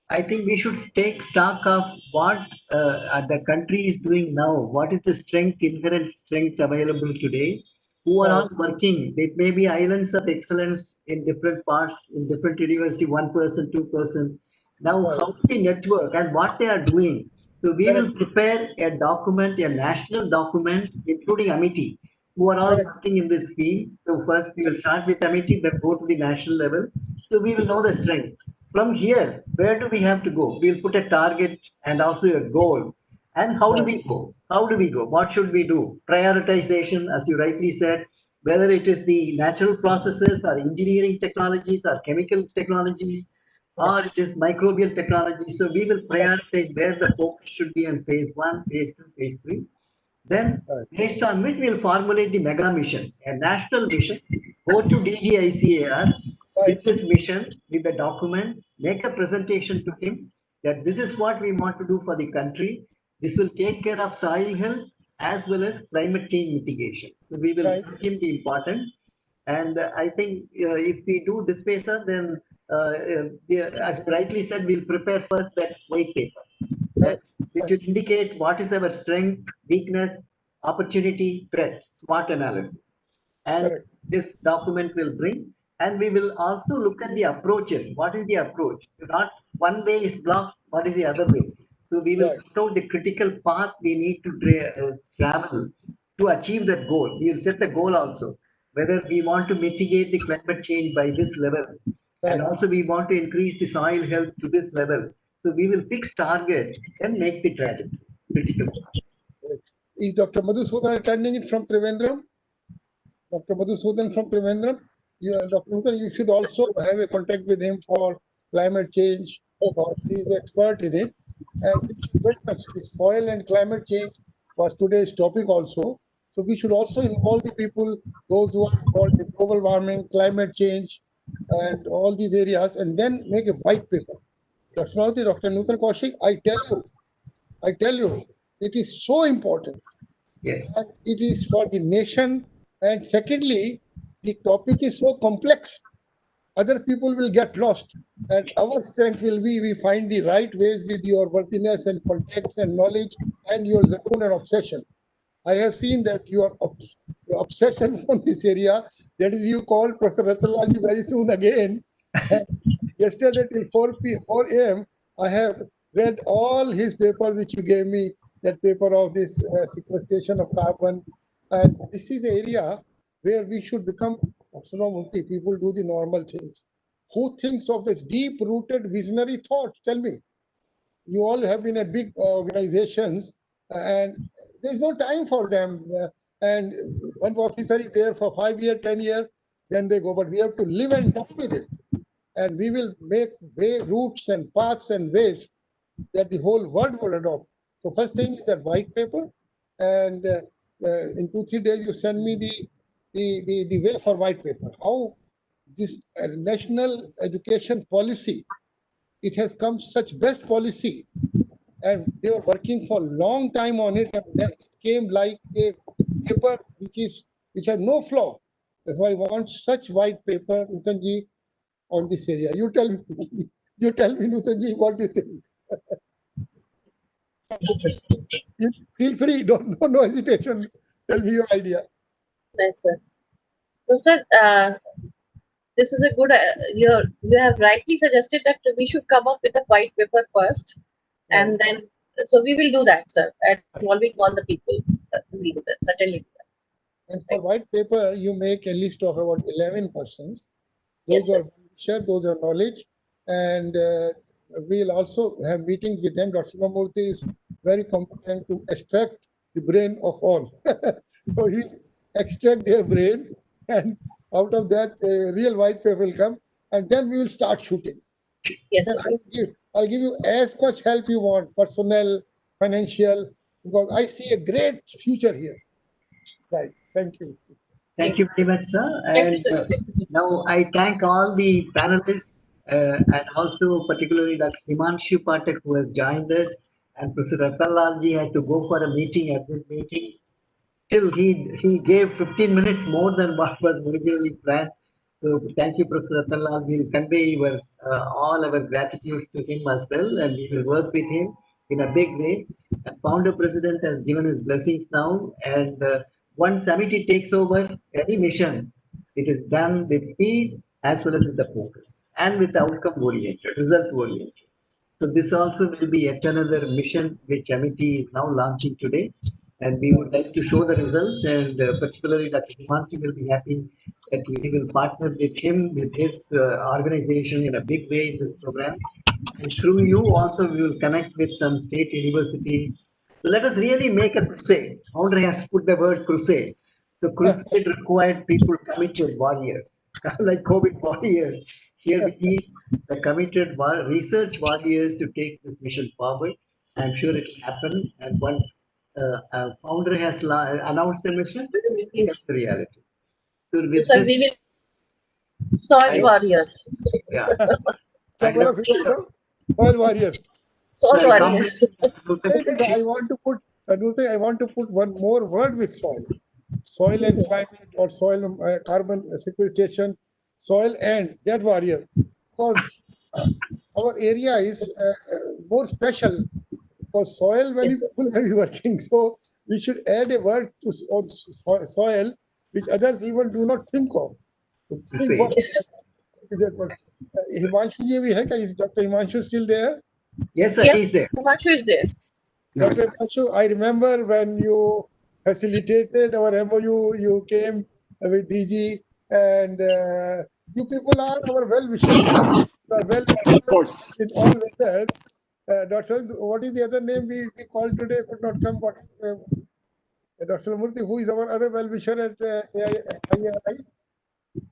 I think we should take stock of what the country is doing now. What is the strength, inherent strength available today? Who are all working? There may be islands of excellence in different parts, in different university, 1%, 2%. Now, Right. how the network and what they are doing. So we will prepare a document, a national document, including Amity, who are all working in this field. So first we will start with Amity, then go to the national level. So we will know the strength. From here, where do we have to go? We'll put a target and also a goal. And how do we go? How do we go? What should we do? Prioritization, as you rightly said, whether it is the natural processes or engineering technologies or chemical technologies, or it is microbial technology. So we will prioritize where the focus should be in phase 1, phase 2, phase 3. Then, based on which we'll formulate the mega mission, a national mission, go to DGICAR with this mission, with the document, make a presentation to him that this is what we want to do for the country. This will take care of soil health as well as climate change mitigation. So we will give him the importance. And I think if we do this way, sir, then as rightly said, we'll prepare first that white paper, that which will indicate what is our strength, weakness, opportunity, threat, SWOT analysis. And this document will bring, and we will also look at the approaches. What is the approach? Not one way is blocked, what is the other way? So we will put out the critical path we need to travel to achieve that goal. We will set the goal also, whether we want to mitigate the climate change by this level, and also we want to increase the soil health to this level. So we will fix targets and make the trajectory critical. Is Dr. Madhusudan attending it from Trivandrum? Dr. Madhusudan from Trivandrum? Dr. Madhusudan, you should also have a contact with him for climate change, because he is expert in it. And which is very much the soil and climate change was today's topic also. So we should also involve the people, those who are involved in global warming, climate change, and all these areas, and then make a white paper. Dr. Nutan Kaushik, I tell you, it is so important. Yes. And it is for the nation. And secondly, the topic is so complex. Other people will get lost. And our strength will be we find the right ways with your worthiness and contacts and knowledge and your zone and obsession. I have seen that your obsession on this area, that is, you call Professor Rattan Lal very soon again. Yesterday till 4 a.m., I have read all his papers which you gave me, that paper of this sequestration of carbon. And this is the area where we should become people do the normal things. Who thinks of this deep-rooted visionary thought? Tell me. You all have been at big organizations, and there's no time for them. And one officer is there for 5 years, 10 years, then they go. But we have to live and die with it. And we will make routes and paths and ways that the whole world will adopt. So first thing is that white paper, and in 2-3 days you send me the way for white paper. How this national education policy, it has come such best policy, and they were working for a long time on it, and it came like a paper which has no flaw. That's why I want such white paper, Nutanji, on this area. You tell me, Nutanji, what do you think? Feel free, no hesitation. Tell me your idea. Nice, sir. So, sir, this is a good. You have rightly suggested that we should come up with a white paper first, and then so we will do that, sir, at involving all the people. We do that, certainly. And for white paper, you make a list of about 11 persons. Those are share, those are knowledge, and we'll also have meetings with them. Dr. Sivamurthy is very competent to extract the brain of all. So he extract their brain, and out of that, a real white paper will come, and then we will start shooting. Yes, I'll give you as much help you want, personnel, financial, because I see a great future here. Right. Thank you. Thank you very much, sir. And now I thank all the panelists and also particularly Dr. Himanshu Pathak, who has joined us, and Professor Rattan Lal ji had to go for a meeting at this meeting. Still, he gave 15 minutes more than what was originally planned. So thank you, Professor Rattan Lal. We will convey all our gratitudes to him as well, and we will work with him in a big way. And founder president has given his blessings now, and once Amity takes over any mission, it is done with speed as well as with the focus and with the outcome oriented, result oriented. So this also will be yet another mission which Amity is now launching today, and we would like to show the results, and particularly Dr. Himanshu will be happy that we will partner with him, with his organization in a big way in this program. And through you also we will connect with some state universities. So let us really make a crusade. Founder has put the word crusade. So crusade required people committed warriors, like COVID warriors. Here we need the committed research warriors to take this mission forward. I'm sure it will happen. And once founder has announced the mission, it's the reality. So, with sir, we will soil warriors. Yeah. Soil warriors. Soil So I warriors. compliment I want to put Anusha, I want to put one more word with soil. Soil and climate, or soil carbon sequestration, soil and that warrior, because our area is more special, because soil many people may be working, so we should add a word to on soil which others even do not think of. To think what Yes. that word. Himanshu ji bhi hai kya? Is Dr. Himanshu still there? Yes, sir, Yeah, he's there. Himanshu is there. Dr. Himanshu, I remember when you facilitated our MOU, you came with DG, and you people are our well-wishers. You are well-wishers Of course. in all weathers. Doctor, what is the other name we called today? Could not come. What is, Dr. Murthy, who is our other well-wisher at IAI?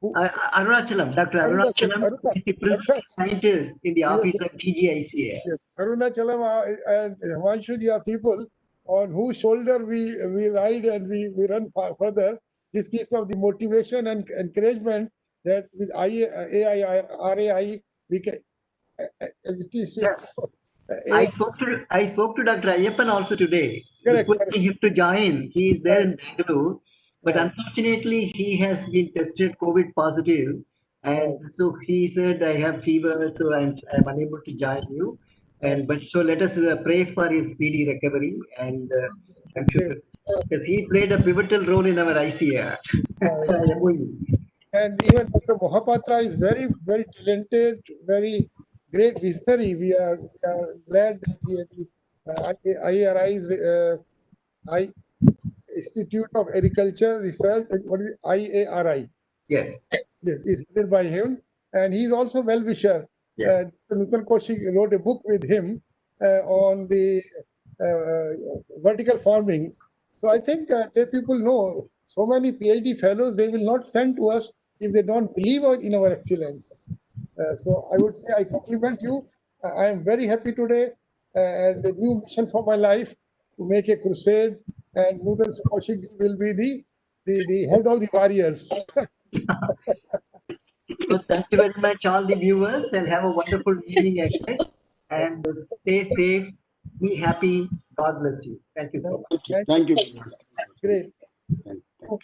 Arunachalam, Dr. Arunachalam is the principal scientist in the office of DGICA. Yes. Arunachalam and Himanshu ji are people on whose shoulder we ride and we run further. This gives of the motivation and encouragement that with RAI we can. Yeah. I spoke to Dr. Ayyappan also today, Correct, requesting him to join. He is there in Bangalore, but Right. unfortunately he has been tested COVID positive, and so he said, I have fever, so I'm unable to join you. And but so let us pray for his speedy recovery, and I'm sure because he played a pivotal role in our ICA. MOU. And even Dr. Mohapatra is very, very talented, very great visionary. We are glad that the IRI's Institute of Agriculture Research, what is it? IARI. Yes. Yes, is headed by him, and he's also well-wisher. Yes. Nutan Kaushik wrote a book with him on the vertical farming. So I think they people know so many PhD fellows they will not send to us if they don't believe in our excellence. So I would say I compliment you. I am very happy today, and a new mission for my life to make a crusade. And Nutan Kaushik will be the head of the warriors. So thank you very much, all the viewers, and have a wonderful evening ahead. And stay safe, be happy. God bless you. Thank you so much. Thank you. Great. Thank you.